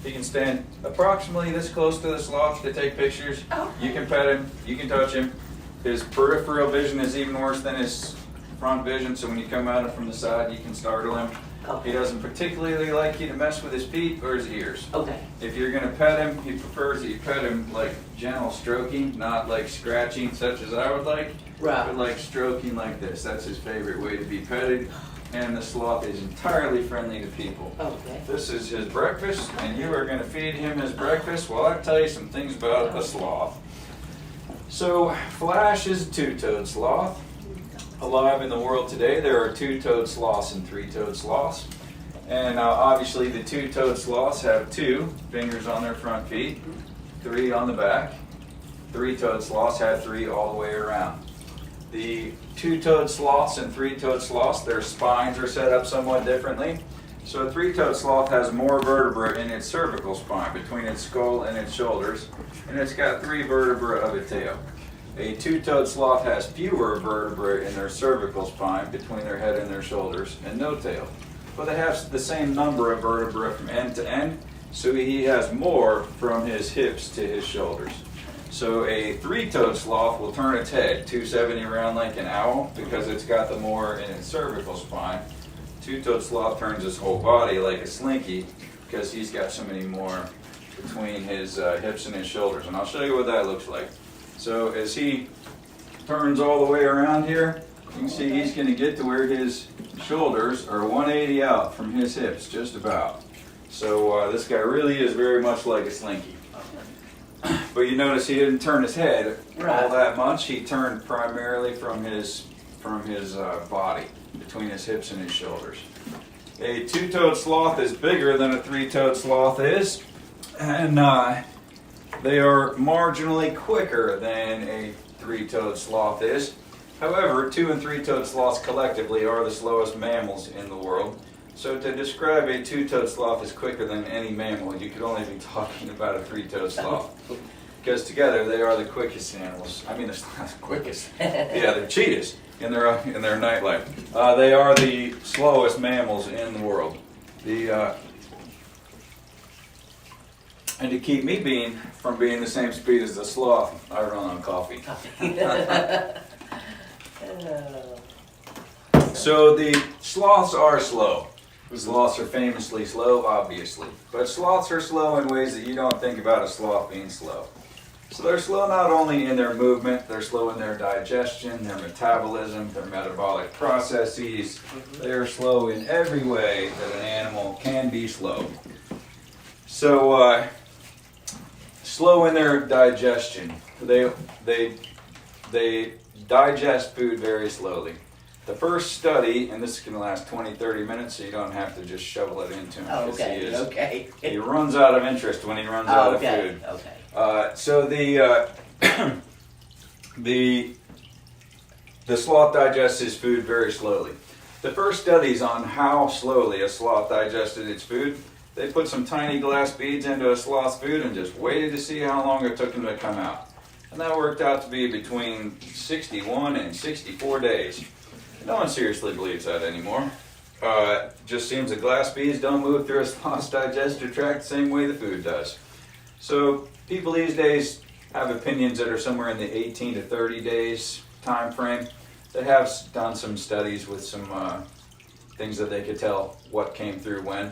He can stand approximately this close to the sloth to take pictures. Oh. You can pet him. You can touch him. His peripheral vision is even worse than his front vision, so when you come at him from the side, you can startle him. Okay. He doesn't particularly like you to mess with his feet or his ears. Okay. If you're going to pet him, he prefers that you pet him like gentle stroking, not like scratching such as I would like, Right. but like stroking like this. That's his favorite way to be petted, and the sloth is entirely friendly to people. Okay. This is his breakfast, and you are going to feed him his breakfast while I tell you some things about the sloth. So, Flash is a two-toed sloth. Alive in the world today, there are two-toed sloths and three-toed sloths. And obviously the two-toed sloths have 2 fingers on their front feet, 3 on the back. Three-toed sloths have 3 all the way around. The two-toed sloths and three-toed sloths, their spines are set up somewhat differently. So a three-toed sloth has more vertebrae in its cervical spine, between its skull and its shoulders, and it's got 3 vertebrae of a tail. A two-toed sloth has fewer vertebrae in their cervical spine, between their head and their shoulders, and no tail. But they have the same number of vertebrae from end to end, so he has more from his hips to his shoulders. So a three-toed sloth will turn its head 270 around like an owl because it's got the more in its cervical spine. Two-toed sloth turns his whole body like a slinky because he's got so many more between his hips and his shoulders. And I'll show you what that looks like. So as he turns all the way around here, you can see he's going to get to where his shoulders are 180 out from his hips, just about. So this guy really is very much like a slinky. But you notice he didn't turn his head all that much. He turned primarily from his body, between his hips and his shoulders. A two-toed sloth is bigger than a three-toed sloth is, and they are marginally quicker than a three-toed sloth is. However, two- and three-toed sloths collectively are the slowest mammals in the world. So to describe a two-toed sloth as quicker than any mammal, you could only be talking about a three-toed sloth. Because together they are the quickest animals. I mean, the quickest. Yeah, they're cheetahs in their nightlife. They are the slowest mammals in the world. And to keep me from being the same speed as the sloth, I run on coffee. So the sloths are slow. Sloths are famously slow, obviously. But sloths are slow in ways that you don't think about a sloth being slow. So they're slow not only in their movement, they're slow in their digestion, their metabolism, their metabolic processes. They are slow in every way that an animal can be slow. So slow in their digestion. They digest food very slowly. The first study, and this can last 20-30 minutes, so you don't have to just shovel it into him. Okay. He runs out of interest when he runs out of food. Okay. So the sloth digests his food very slowly. The first studies on how slowly a sloth digested its food, they put some tiny glass beads into a sloth's food and just waited to see how long it took them to come out. And that worked out to be between 61 and 64 days. No one seriously believes that anymore. Just seems that glass beads don't move through a sloth's digestive tract the same way the food does. So people these days have opinions that are somewhere in the 18 to 30 days time frame. They have done some studies with some things that they could tell what came through when.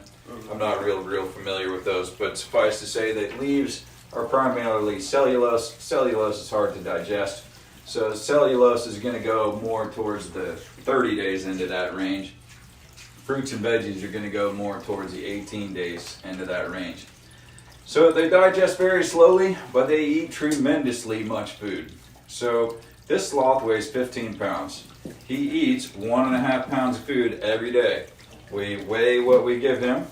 I'm not real familiar with those, but suffice to say that leaves are primarily cellulose. Cellulose is hard to digest. So cellulose is going to go more towards the 30 days into that range. Fruits and veggies are going to go more towards the 18 days into that range. So they digest very slowly, but they eat tremendously much food. So this sloth weighs 15 pounds. He eats 1.5 pounds of food every day. We weigh what we give him.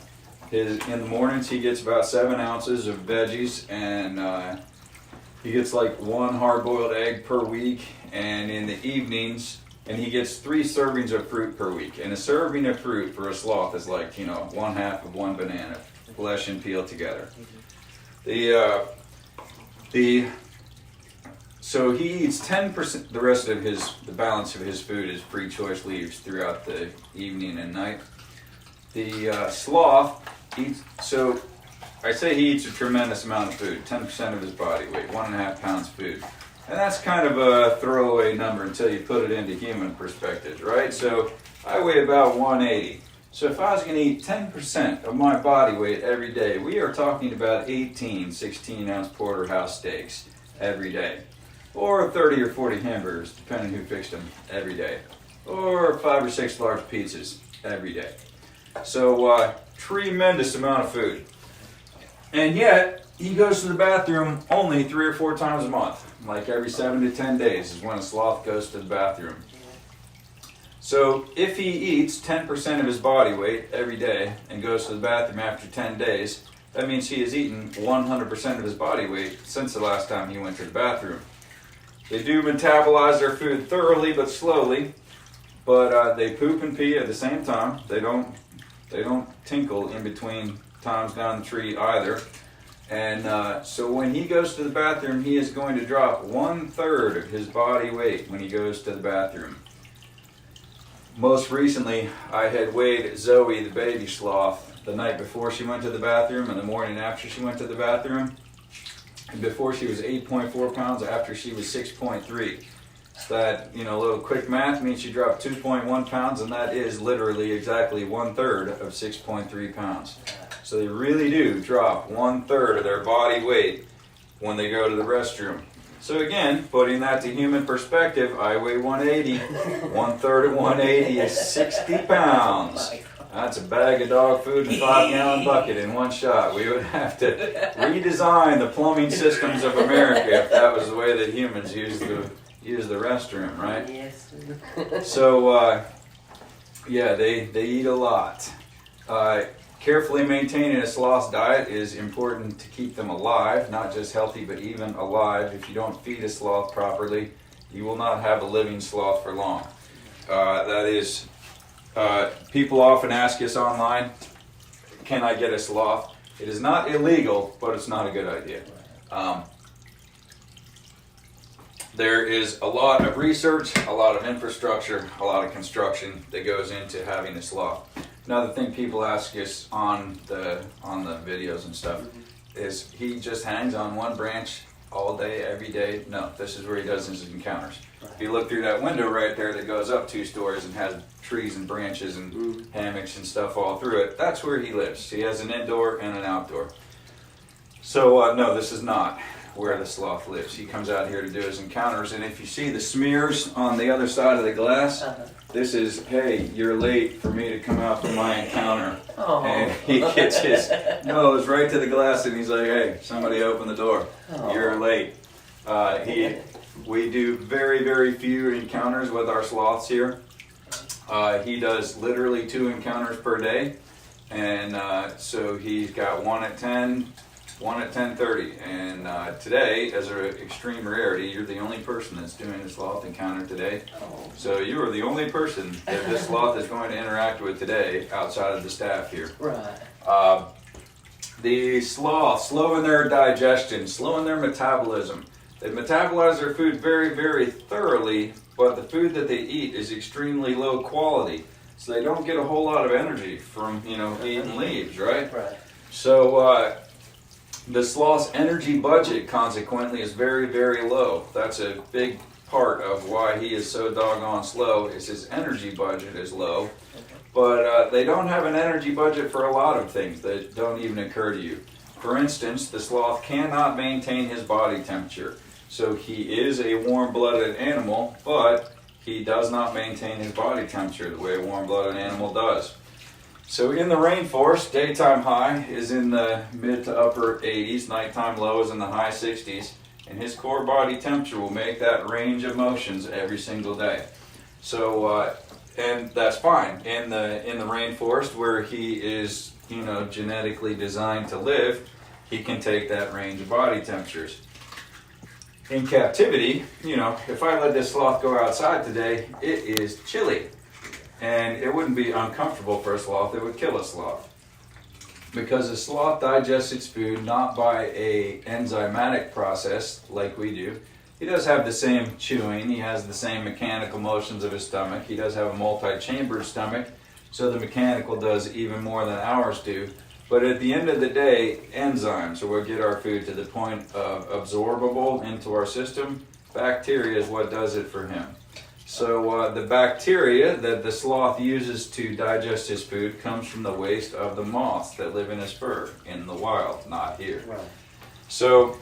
In the mornings he gets about 7 ounces of veggies, and he gets like 1 hard-boiled egg per week, and in the evenings, and he gets 3 servings of fruit per week. And a serving of fruit for a sloth is like, 1/2 of 1 banana, flesh and peel together. So he eats 10%. The rest of the balance of his food is pre-choice leaves throughout the evening and night. The sloth eats. So I say he eats a tremendous amount of food, 10% of his body weight, 1.5 pounds of food. And that's kind of a throwaway number until you put it into human perspective, right? So I weigh about 180. So if I was going to eat 10% of my body weight every day, we are talking about 18 16-ounce porterhouse steaks every day. Or 30 or 40 hamburgers, depending who fixed them, every day. Or 5 or 6 large pizzas every day. So tremendous amount of food. And yet, he goes to the bathroom only 3 or 4 times a month. Like every 7 to 10 days is when a sloth goes to the bathroom. So if he eats 10% of his body weight every day and goes to the bathroom after 10 days, that means he has eaten 100% of his body weight since the last time he went to the bathroom. They do metabolize their food thoroughly but slowly, but they poop and pee at the same time. They don't tinkle in between times down the tree either. And so when he goes to the bathroom, he is going to drop 1/3 of his body weight when he goes to the bathroom. Most recently, I had weighed Zoe, the baby sloth, the night before she went to the bathroom and the morning after she went to the bathroom. And before she was 8.4 pounds, after she was 6.3. So that, little quick math means she dropped 2.1 pounds, and that is literally exactly 1/3 of 6.3 pounds. So they really do drop 1/3 of their body weight when they go to the restroom. So again, putting that to human perspective, I weigh 180. 1/3 of 180 is 60 pounds. That's a bag of dog food and 5-gallon bucket in one shot. We would have to redesign the plumbing systems of America if that was the way that humans use the restroom, right? Yes. So, yeah, they eat a lot. Carefully maintaining a sloth's diet is important to keep them alive, not just healthy, but even alive. If you don't feed a sloth properly, you will not have a living sloth for long. People often ask us online, can I get a sloth? It is not illegal, but it's not a good idea. There is a lot of research, a lot of infrastructure, a lot of construction that goes into having a sloth. Another thing people ask us on the videos and stuff is he just hangs on one branch all day, every day. No, this is where he does his encounters. If you look through that window right there that goes up 2 stories and has trees and branches and hammocks and stuff all through it, that's where he lives. He has an indoor and an outdoor. So no, this is not where the sloth lives. He comes out here to do his encounters, and if you see the smears on the other side of the glass, this is, hey, you're late for me to come out for my encounter. Oh. And he gets his nose right to the glass and he's like, hey, somebody open the door. Oh. You're late. We do very, very few encounters with our sloths here. He does literally 2 encounters per day. And so he's got one at 10, one at 10:30. And today, as an extreme rarity, you're the only person that's doing a sloth encounter today. So you are the only person that this sloth is going to interact with today outside of the staff here. Right. The sloths, slowing their digestion, slowing their metabolism. They metabolize their food very, very thoroughly, but the food that they eat is extremely low quality. So they don't get a whole lot of energy from, eating leaves, right? Right. So the sloth's energy budget, consequently, is very, very low. That's a big part of why he is so doggone slow, is his energy budget is low. But they don't have an energy budget for a lot of things that don't even occur to you. For instance, the sloth cannot maintain his body temperature. So he is a warm-blooded animal, but he does not maintain his body temperature the way a warm-blooded animal does. So in the rainforest, daytime high is in the mid to upper 80s, nighttime low is in the high 60s, and his core body temperature will make that range of motions every single day. So, and that's fine. In the rainforest where he is, genetically designed to live, he can take that range of body temperatures. In captivity, if I let this sloth go outside today, it is chilly. And it wouldn't be uncomfortable for a sloth, it would kill a sloth. Because a sloth digests its food not by a enzymatic process like we do. He does have the same chewing, he has the same mechanical motions of his stomach, he does have a multi-chambered stomach, so the mechanical does even more than ours do. But at the end of the day, enzymes are what get our food to the point of absorbable into our system. Bacteria is what does it for him. So the bacteria that the sloth uses to digest his food comes from the waste of the moths that live in his fur in the wild, not here. Right. So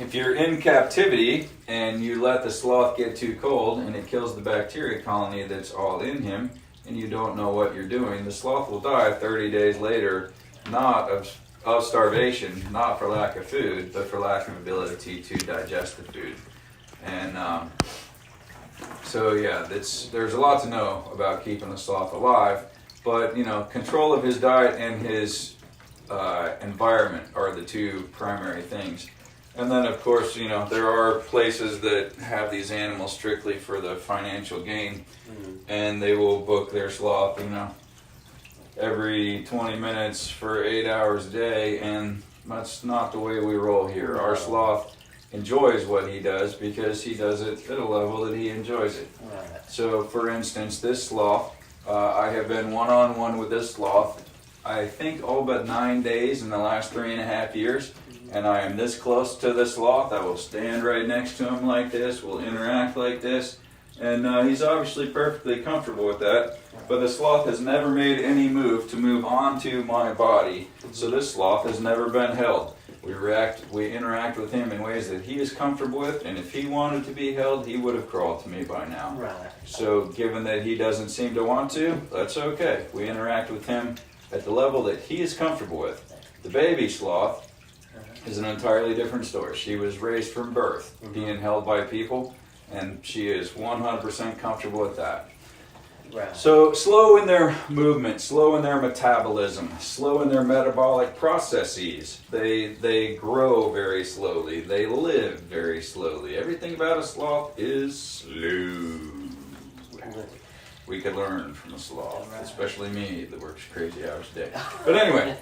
if you're in captivity and you let the sloth get too cold and it kills the bacteria colony that's all in him and you don't know what you're doing, the sloth will die 30 days later, not of starvation, not for lack of food, but for lack of ability to digest the food. And so yeah, there's a lot to know about keeping the sloth alive, but control of his diet and his environment are the 2 primary things. And then of course, there are places that have these animals strictly for the financial gain, and they will book their sloth, every 20 minutes for 8 hours a day, and that's not the way we roll here. Our sloth enjoys what he does because he does it at a level that he enjoys it. Right. So for instance, this sloth, I have been one-on-one with this sloth, I think all but 9 days in the last 3.5 years, and I am this close to this sloth. I will stand right next to him like this, we'll interact like this, and he's obviously perfectly comfortable with that. But the sloth has never made any move to move onto my body, so this sloth has never been held. We interact with him in ways that he is comfortable with, and if he wanted to be held, he would have crawled to me by now. Right. So given that he doesn't seem to want to, that's okay. We interact with him at the level that he is comfortable with. The baby sloth is an entirely different story. She was raised from birth, being held by people, and she is 100% comfortable with that. Right. So slow in their movement, slow in their metabolism, slow in their metabolic processes. They grow very slowly. They live very slowly. Everything about a sloth is slow. We could learn from a sloth, especially me that works crazy hours a day. But anyway,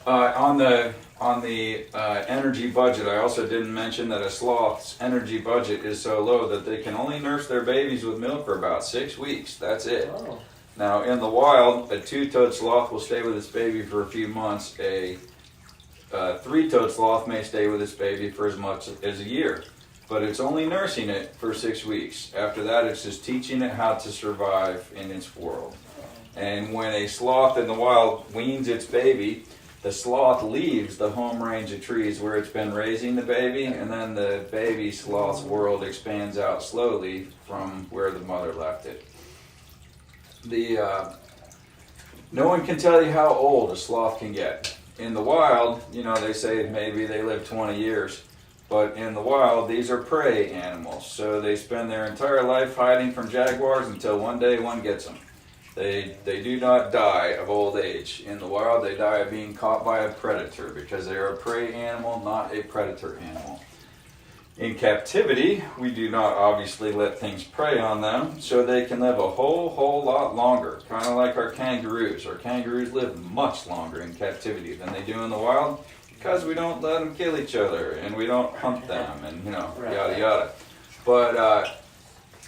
on the energy budget, I also didn't mention that a sloth's energy budget is so low that they can only nurse their babies with milk for about 6 weeks. That's it. Oh. Now, in the wild, a two-toed sloth will stay with its baby for a few months. A three-toed sloth may stay with its baby for as much as a year. But it's only nursing it for 6 weeks. After that, it's just teaching it how to survive in its world. And when a sloth in the wild weans its baby, the sloth leaves the home range of trees where it's been raising the baby, and then the baby sloth's world expands out slowly from where the mother left it. No one can tell you how old a sloth can get. In the wild, they say maybe they live 20 years. But in the wild, these are prey animals, so they spend their entire life hiding from jaguars until one day one gets them. They do not die of old age. In the wild, they die of being caught by a predator because they are a prey animal, not a predator animal. In captivity, we do not obviously let things prey on them, so they can live a whole lot longer, kind of like our kangaroos. Our kangaroos live much longer in captivity than they do in the wild, because we don't let them kill each other, and we don't hunt them, and yada yada. But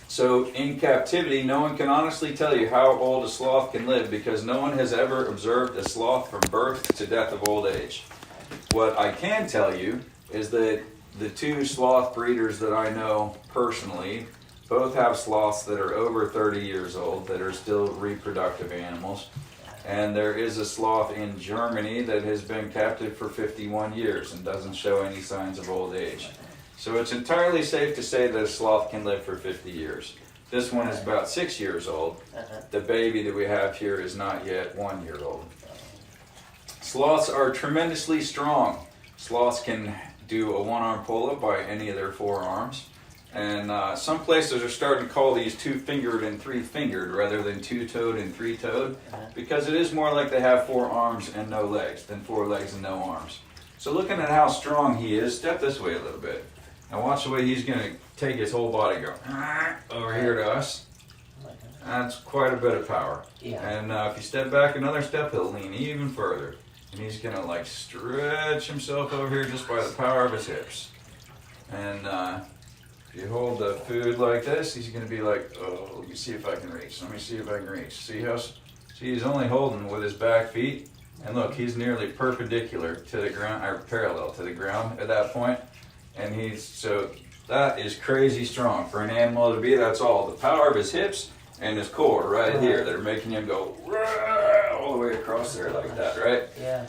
so in captivity, no one can honestly tell you how old a sloth can live, because no one has ever observed a sloth from birth to death of old age. What I can tell you is that the two sloth breeders that I know personally both have sloths that are over 30 years old that are still reproductive animals. And there is a sloth in Germany that has been captive for 51 years and doesn't show any signs of old age. So it's entirely safe to say that a sloth can live for 50 years. This one is about 6 years old. The baby that we have here is not yet 1 year old. Sloths are tremendously strong. Sloths can do a one-arm pull-up by any of their four arms. And some places are starting to call these two-fingered and three-fingered rather than two-toed and three-toed, because it is more like they have 4 arms and no legs than 4 legs and no arms. So looking at how strong he is, step this way a little bit. Now watch the way he's going to take his whole body, go over here to us. That's quite a bit of power. Yeah. And if you step back another step, he'll lean even further. And he's going to stretch himself over here just by the power of his hips. And if you hold the food like this, he's going to be like, oh, let me see if I can reach. Let me see if I can reach. See he's only holding with his back feet. And look, he's nearly perpendicular to the ground, or parallel to the ground at that point. And so that is crazy strong for an animal to be. That's all the power of his hips and his core right here that are making him go all the way across there like that, right? Yeah.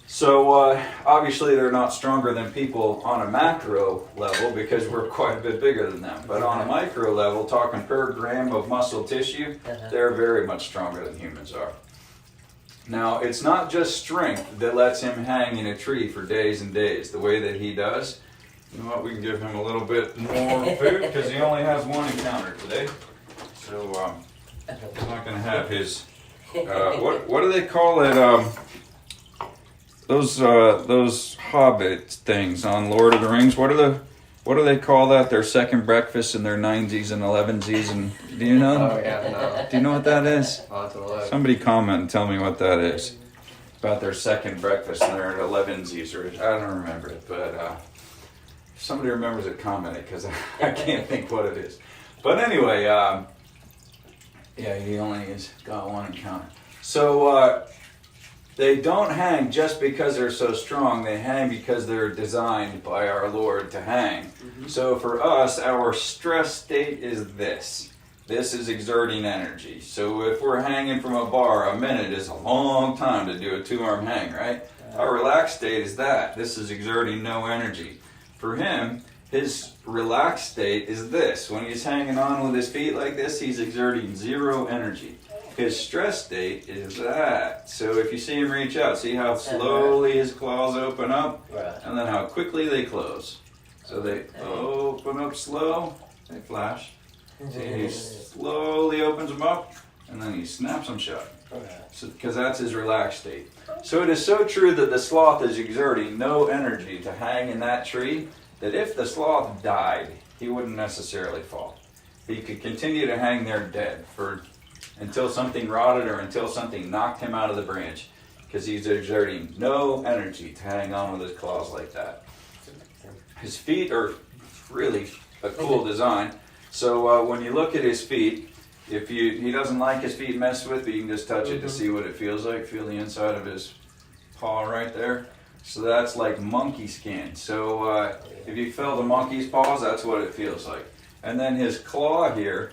So obviously they're not stronger than people on a macro level because we're quite a bit bigger than them. But on a micro level, talking per gram of muscle tissue, they're very much stronger than humans are. Now, it's not just strength that lets him hang in a tree for days and days the way that he does. You know what, we can give him a little bit more food because he only has one encounter today. So he's not going to have his, what do they call it? Those Hobbit things on Lord of the Rings. What do they call that? Their second breakfast and their 9sies and 11sies, and do you know? Oh yeah, no. Do you know what that is? I'll have to look. Somebody comment and tell me what that is. About their second breakfast and their 11sies, or I don't remember it, but if somebody remembers it, comment it, because I can't think what it is. But anyway, yeah, he only has got one encounter. So they don't hang just because they're so strong. They hang because they're designed by our Lord to hang. Mm-hmm. So for us, our stress state is this. This is exerting energy. So if we're hanging from a bar, a minute is a long time to do a 2-arm hang, right? A relaxed state is that. This is exerting no energy. For him, his relaxed state is this. When he's hanging on with his feet like this, he's exerting zero energy. His stress state is that. So if you see him reach out, see how slowly his claws open up, Right. and then how quickly they close. So they open up slow, they flash. See, he slowly opens them up, and then he snaps them shut. Because that's his relaxed state. So it is so true that the sloth is exerting no energy to hang in that tree, that if the sloth died, he wouldn't necessarily fall. He could continue to hang there dead until something rotted or until something knocked him out of the branch, because he's exerting no energy to hang on with his claws like that. His feet are really a cool design. So when you look at his feet, he doesn't like his feet messed with, but you can just touch it to see what it feels like. Feel the inside of his paw right there. So that's like monkey skin. So if you feel the monkey's paws, that's what it feels like. And then his claw here,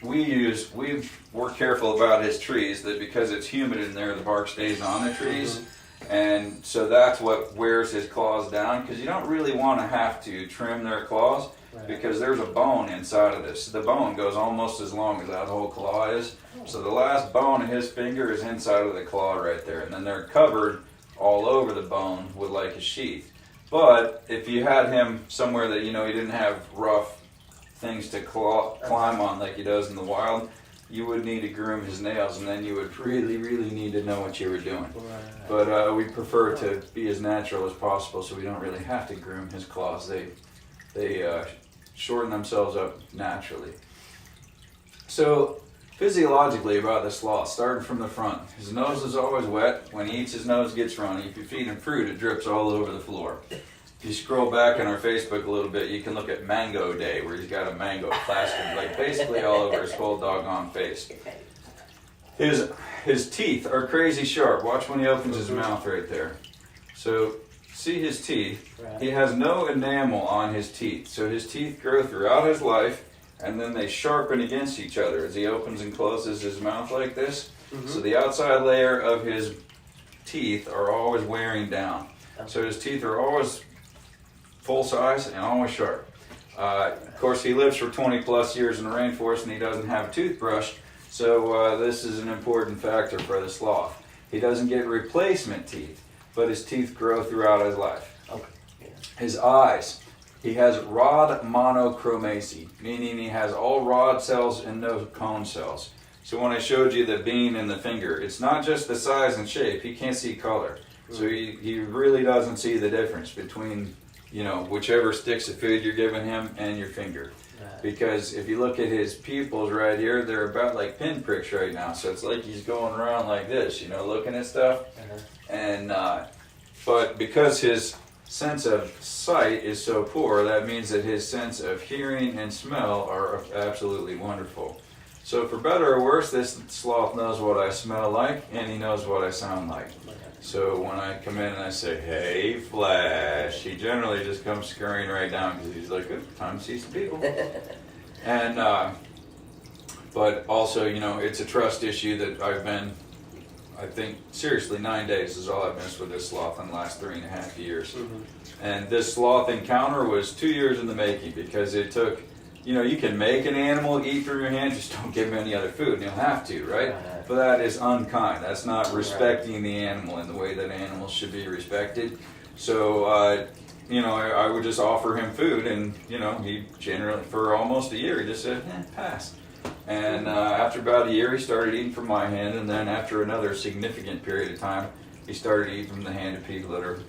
we're careful about his trees, that because it's humid in there, the bark stays on the trees. And so that's what wears his claws down, because you don't really want to have to trim their claws, because there's a bone inside of this. The bone goes almost as long as that whole claw is. So the last bone of his finger is inside of the claw right there. And then they're covered all over the bone with like a sheath. But if you had him somewhere that, he didn't have rough things to climb on like he does in the wild, you would need to groom his nails, and then you would really, really need to know what you were doing. But we prefer to be as natural as possible, so we don't really have to groom his claws. They shorten themselves up naturally. So physiologically about the sloth, starting from the front, his nose is always wet. When he eats, his nose gets runny. If you feed him fruit, it drips all over the floor. If you scroll back on our Facebook a little bit, you can look at Mango Day, where he's got a mango plastered like basically all over his whole doggone face. His teeth are crazy sharp. Watch when he opens his mouth right there. So see his teeth. He has no enamel on his teeth. So his teeth grow throughout his life, and then they sharpen against each other as he opens and closes his mouth like this. So the outside layer of his teeth are always wearing down. So his teeth are always full size and always sharp. Of course, he lives for 20 plus years in the rainforest, and he doesn't have a toothbrush. So this is an important factor for the sloth. He doesn't get replacement teeth, but his teeth grow throughout his life. His eyes. He has rod monochromacy, meaning he has all rod cells and no cone cells. So when I showed you the bean and the finger, it's not just the size and shape. He can't see color. So he really doesn't see the difference between, whichever sticks of food you're giving him and your finger. Because if you look at his pupils right here, they're about like pinpricks right now. So it's like he's going around like this, looking at stuff. And but because his sense of sight is so poor, that means that his sense of hearing and smell are absolutely wonderful. So for better or worse, this sloth knows what I smell like, and he knows what I sound like. So when I come in and I say, "Hey, Flash," he generally just comes scurrying right down, because he's like, "Good, time to see some people." And but also, it's a trust issue that I think seriously 9 days is all I've missed with this sloth in the last 3.5 years. And this sloth encounter was 2 years in the making, because it took, you can make an animal eat from your hand, just don't give him any other food, and you'll have to, right? But that is unkind. That's not respecting the animal in the way that animals should be respected. So, I would just offer him food, and, he generally, for almost a year, he just said, pass. And after about a year, he started eating from my hand, and then after another significant period of time, he started eating from the hand of people that are,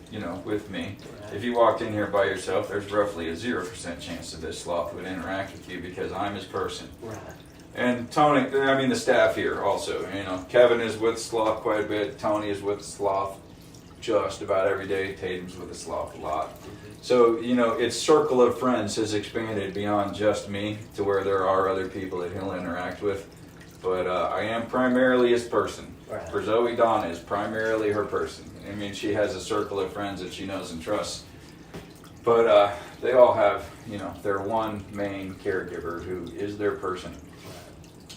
with me. If you walked in here by yourself, there's roughly a 0% chance that this sloth would interact with you, because I'm his person. And Tony, the staff here also, Kevin is with sloth quite a bit. Tony is with sloth just about every day. Tatum's with the sloth a lot. So, its circle of friends has expanded beyond just me to where there are other people that he'll interact with. But I am primarily his person. For Zoe, Donna is primarily her person. She has a circle of friends that she knows and trusts. But they all have, their one main caregiver who is their person.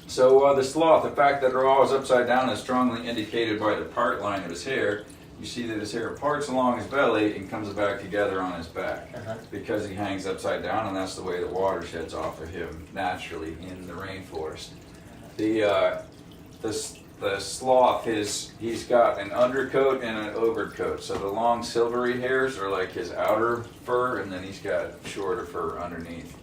So the sloth, the fact that they're always upside down is strongly indicated by the part line of his hair. you see that his hair parts along his belly and comes back together on his back Uh-huh. because he hangs upside down, and that's the way the water sheds off of him naturally in the rainforest. The sloth, he's got an undercoat and an overcoat. So the long silvery hairs are like his outer fur, and then he's got shorter fur underneath.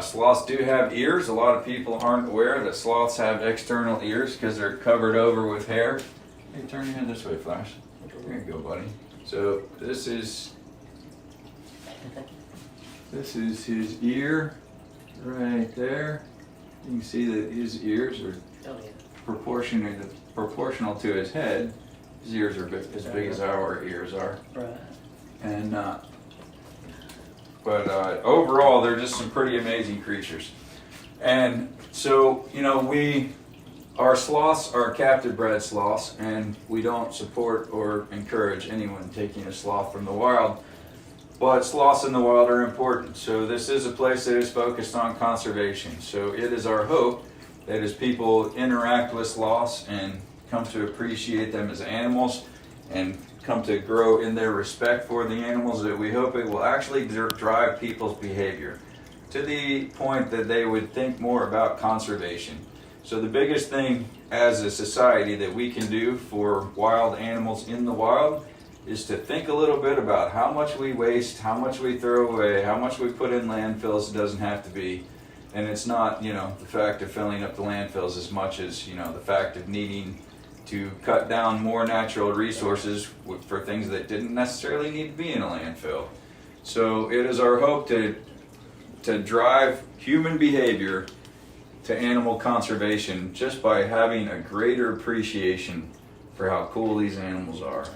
Sloths do have ears. A lot of people aren't aware that sloths have external ears because they're covered over with hair. Hey, turn your head this way, Flash. There you go, buddy. So this is his ear right there. You can see that his ears are Oh, yeah. proportional to his head. His ears are as big as our ears are. Right. And overall, they're just some pretty amazing creatures. And so, you know, our sloths are captive bred sloths, and we don't support or encourage anyone taking a sloth from the wild. But sloths in the wild are important. So this is a place that is focused on conservation. So it is our hope that as people interact with sloths and come to appreciate them as animals and come to grow in their respect for the animals, that we hope it will actually drive people's behavior to the point that they would think more about conservation. So the biggest thing as a society that we can do for wild animals in the wild is to think a little bit about how much we waste, how much we throw away, how much we put in landfills. It doesn't have to be. And it's not, you know, the fact of filling up the landfills as much as, you know, the fact of needing to cut down more natural resources for things that didn't necessarily need to be in a landfill. So it is our hope to drive human behavior to animal conservation just by having a greater appreciation for how cool these animals are.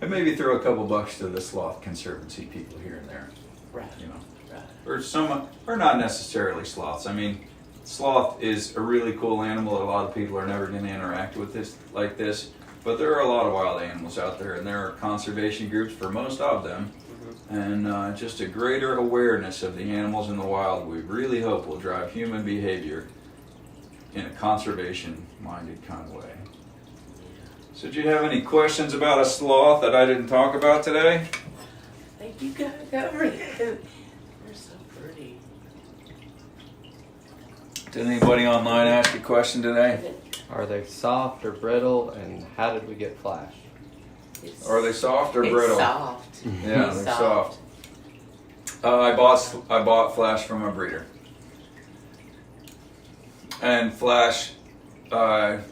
And maybe throw a couple bucks to the Sloth Conservancy people here and there, Right. you know. Right. Or not necessarily sloths. I mean, sloth is a really cool animal that a lot of people are never going to interact with like this. But there are a lot of wild animals out there, and there are conservation groups for most of them. And just a greater awareness of the animals in the wild, we really hope will drive human behavior in a conservation-minded kind of way. So did you have any questions about a sloth that I didn't talk about today? I think you got it covered. They're so pretty. Did anybody online ask a question today? Are they soft or brittle, and how did we get flash? Are they soft or It's brittle? soft. Yeah, It's they're soft. I bought Flash from a breeder. And Flash,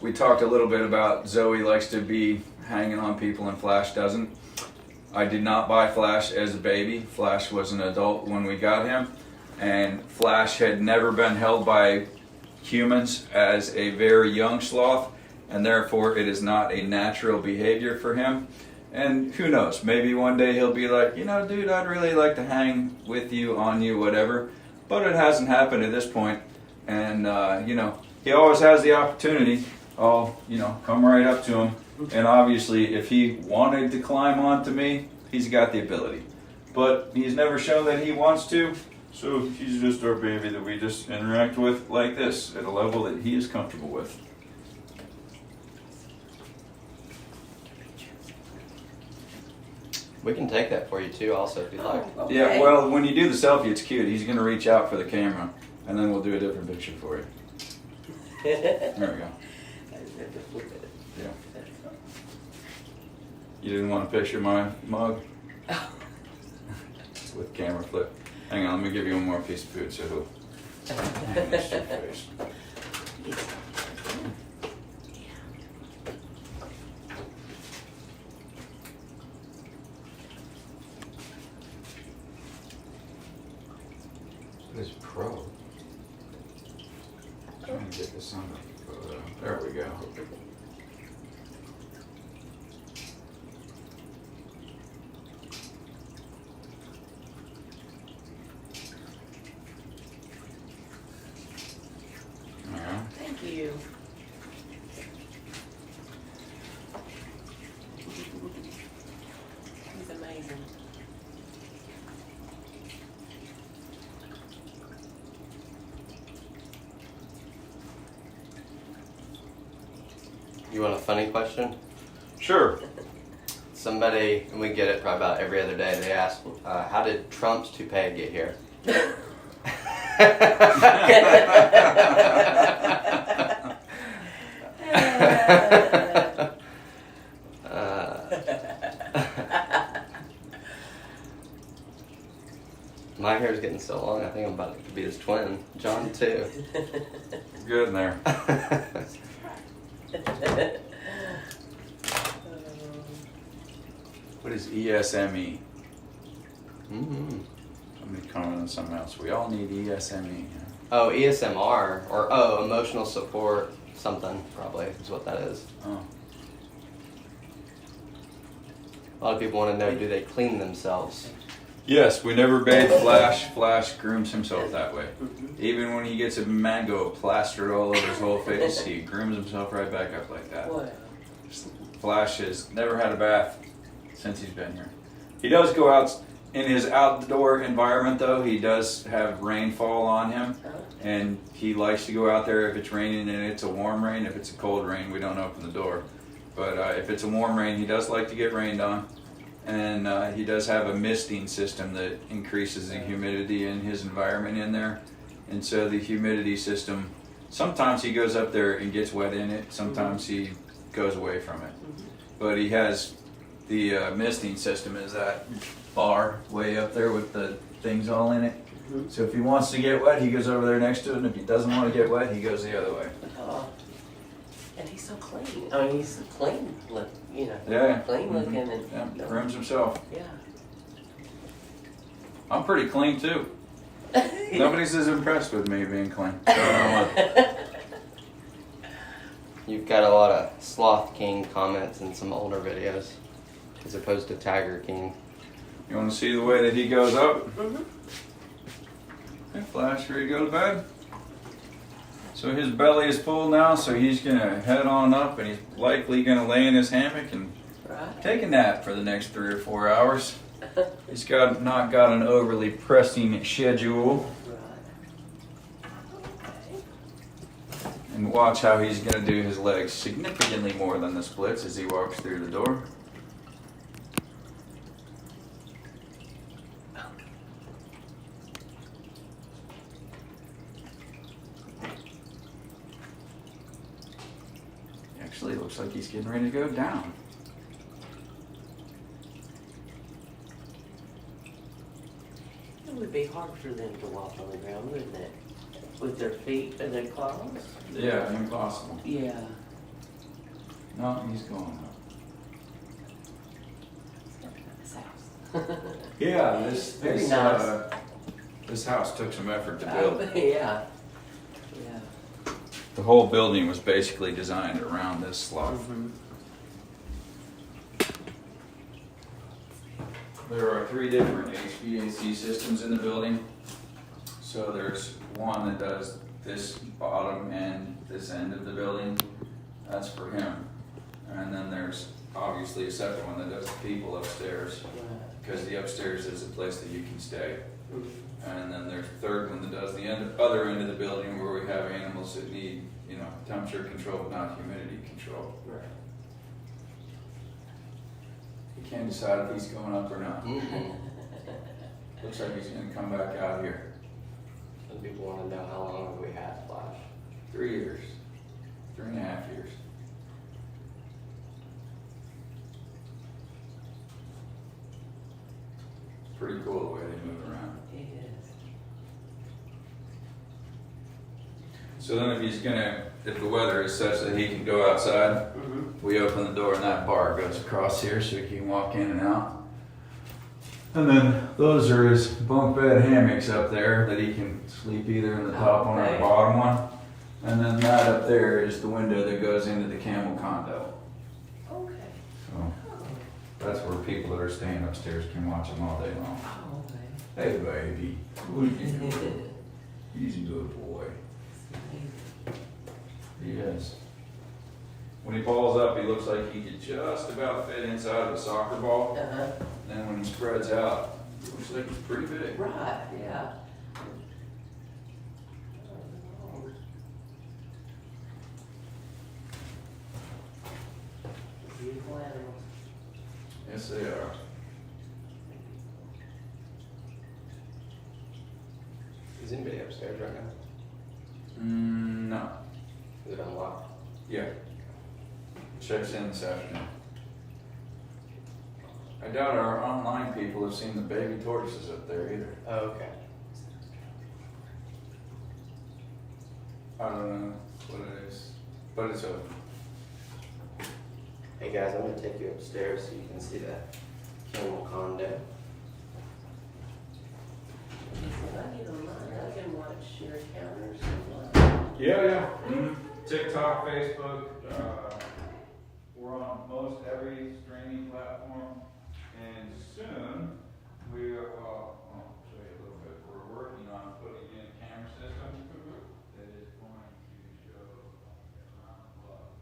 we talked a little bit about Zoe likes to be hanging on people and Flash doesn't. I did not buy Flash as a baby. Flash was an adult when we got him. And Flash had never been held by humans as a very young sloth, and therefore it is not a natural behavior for him. And who knows, maybe one day he'll be like, you know, dude, I'd really like to hang with you, on you, whatever. But it hasn't happened at this point. And, you know, he always has the opportunity. I'll, you know, come right up to him. And obviously, if he wanted to climb onto me, he's got the ability. But he's never shown that he wants to. So he's just our baby that we just interact with like this at a level that he is comfortable with. We can take that for you too, also, if you'd like. Oh, okay. Yeah, well, when you do the selfie, it's cute. He's going to reach out for the camera, and then we'll do a different picture for you. There we go. Yeah. You didn't want to picture my mug? With camera flip. Hang on, let me give you one more piece of food so he'll hang this to your face. This pro. Trying to get this on the photo. There we go. Thank you. He's amazing. You want a funny question? Sure. Somebody, and we get it probably about every other day, they ask, how did Trump's toupee get here? My hair's getting so long, I think I'm about to be his twin. John, too. Good in there. What is ESME? Mm-hmm. Somebody comment on something else. We all need ESME. Oh, ESMR, or emotional support something, probably, is what that is. Oh. A lot of people want to know, do they clean themselves? Yes, we never bathe Flash. Flash grooms himself that way. Even when he gets a mango plastered all over his whole face, he grooms himself right back up like that. Wow. Flash has never had a bath since he's been here. He does go out in his outdoor environment, though. He does have rainfall on him, and he likes to go out there if it's raining and it's a warm rain. If it's a cold rain, we don't open the door. But if it's a warm rain, he does like to get rained on. And he does have a misting system that increases the humidity in his environment in there. And so the humidity system, sometimes he goes up there and gets wet in it. Sometimes he goes away from it. But he has the misting system is that bar way up there with the things all in it. So if he wants to get wet, he goes over there next to it. And if he doesn't want to get wet, he goes the other way. Oh. And he's so clean. I mean, he's clean, you know, Yeah. clean looking and Yeah, grooms himself. yeah. I'm pretty clean too. Nobody's as impressed with me being clean. So I don't know what. You've got a lot of Sloth King comments in some older videos, as opposed to Tiger King. You want to see the way that he goes up? Mhm. Okay, Flash, ready to go to bed? So his belly is full now, so he's going to head on up, and he's likely going to lay in his hammock and Right. take a nap for the next 3 or 4 hours. He's not got an overly pressing schedule. Right. Okay. And watch how he's going to do his legs significantly more than the splits as he walks through the door. Actually, it looks like he's getting ready to go down. It would be hard for them to walk on the ground, wouldn't it? With their feet and their claws? Yeah, impossible. Yeah. No, he's going up. This house. Yeah, Very nice. This house took some effort to Oh, build. yeah. Yeah. The whole building was basically designed around this sloth. Mhm. There are 3 different HVAC systems in the building. So there's one that does this bottom and this end of the building. That's for him. And then there's obviously a second one that does the people upstairs, because the upstairs is a place that you can stay. And then there's a third one that does the other end of the building where we have animals that need, temperature control but not humidity control. Right. He can't decide if he's going up or not. Mm-hmm. Looks like he's gonna come back out here. Some people want to know how long have we had Flash. 3 years. 3.5 years. Pretty cool the way they move around. It is. So then if the weather is such that he can go outside, Mhm. we open the door and that bar goes across here so he can walk in and out. And then those are his bunk bed hammocks up there that he can sleep either in the top one or the Okay. bottom one. And then that up there is the window that goes into the camel condo. Okay. So that's where people that are staying upstairs can watch him all day long. Oh, Hey okay. baby, what are you doing? He's a good boy. He is. When he balls up, he looks like he could just about fit inside of a soccer ball. Uh-huh. Then when he spreads out, it looks like he's pretty big. Right, yeah. animals. Yes, they are. Is anybody upstairs right now? No. Is it unlocked? Yeah. Checks in this afternoon. I doubt our online people have seen the baby tortoises up there either. Oh, okay. I don't know what it is, but it's open. Hey guys, I'm gonna take you upstairs so you can see that camel condo. If I get online, I can watch your encounters online. Yeah. TikTok, Facebook, we're on most every streaming platform, and soon we are, I'll show you a little bit, we're working on putting in a camera system that is going to show around the clock.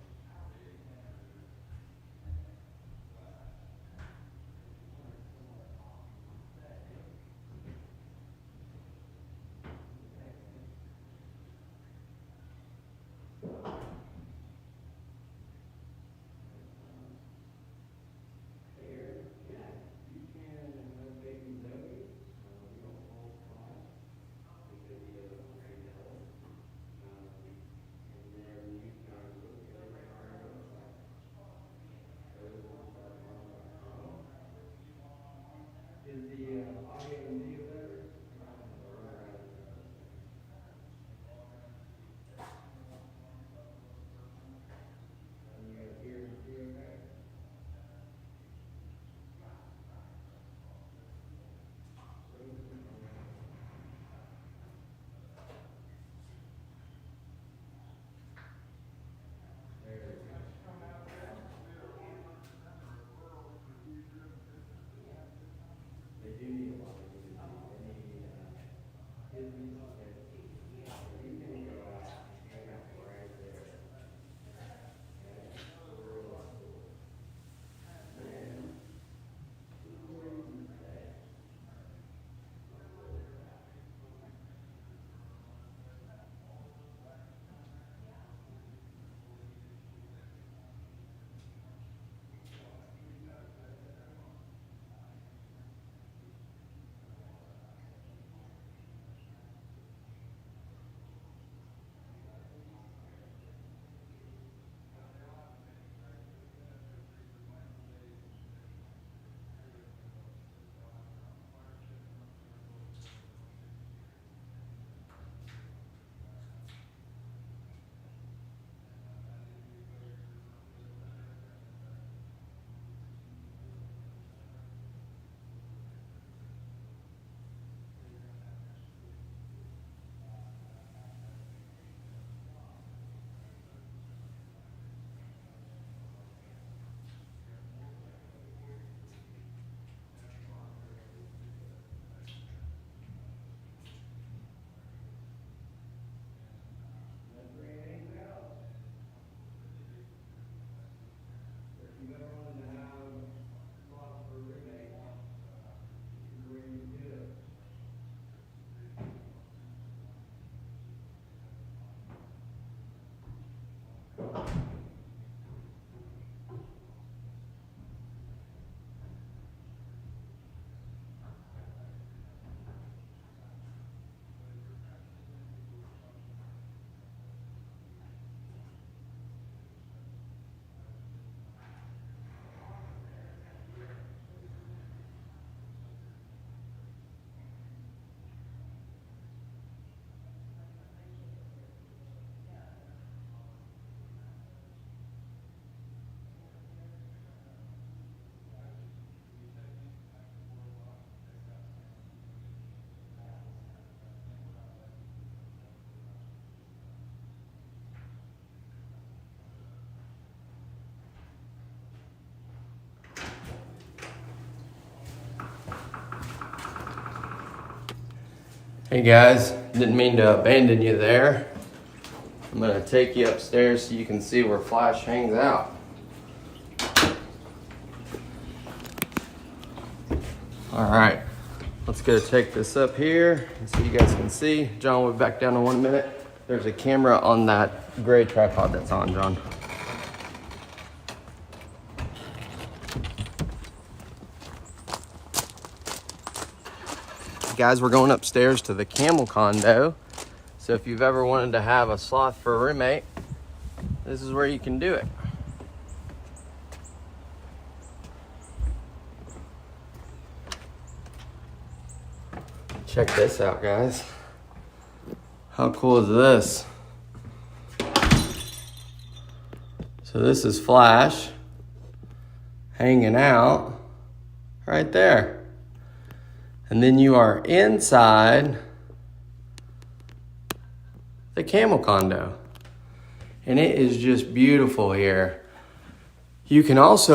Hey guys, didn't mean to abandon you there. I'm gonna take you upstairs so you can see where Flash hangs out. All right, let's go take this up here so you guys can see. John, we'll be back down in 1 minute. There's a camera on that gray tripod that's on, John. Guys, we're going upstairs to the camel condo. So if you've ever wanted to have a sloth for a roommate, this is where you can do it. Check this out, guys. How cool is this? So this is Flash hanging out right there. And then you are inside the camel condo. And it is just beautiful here. You can also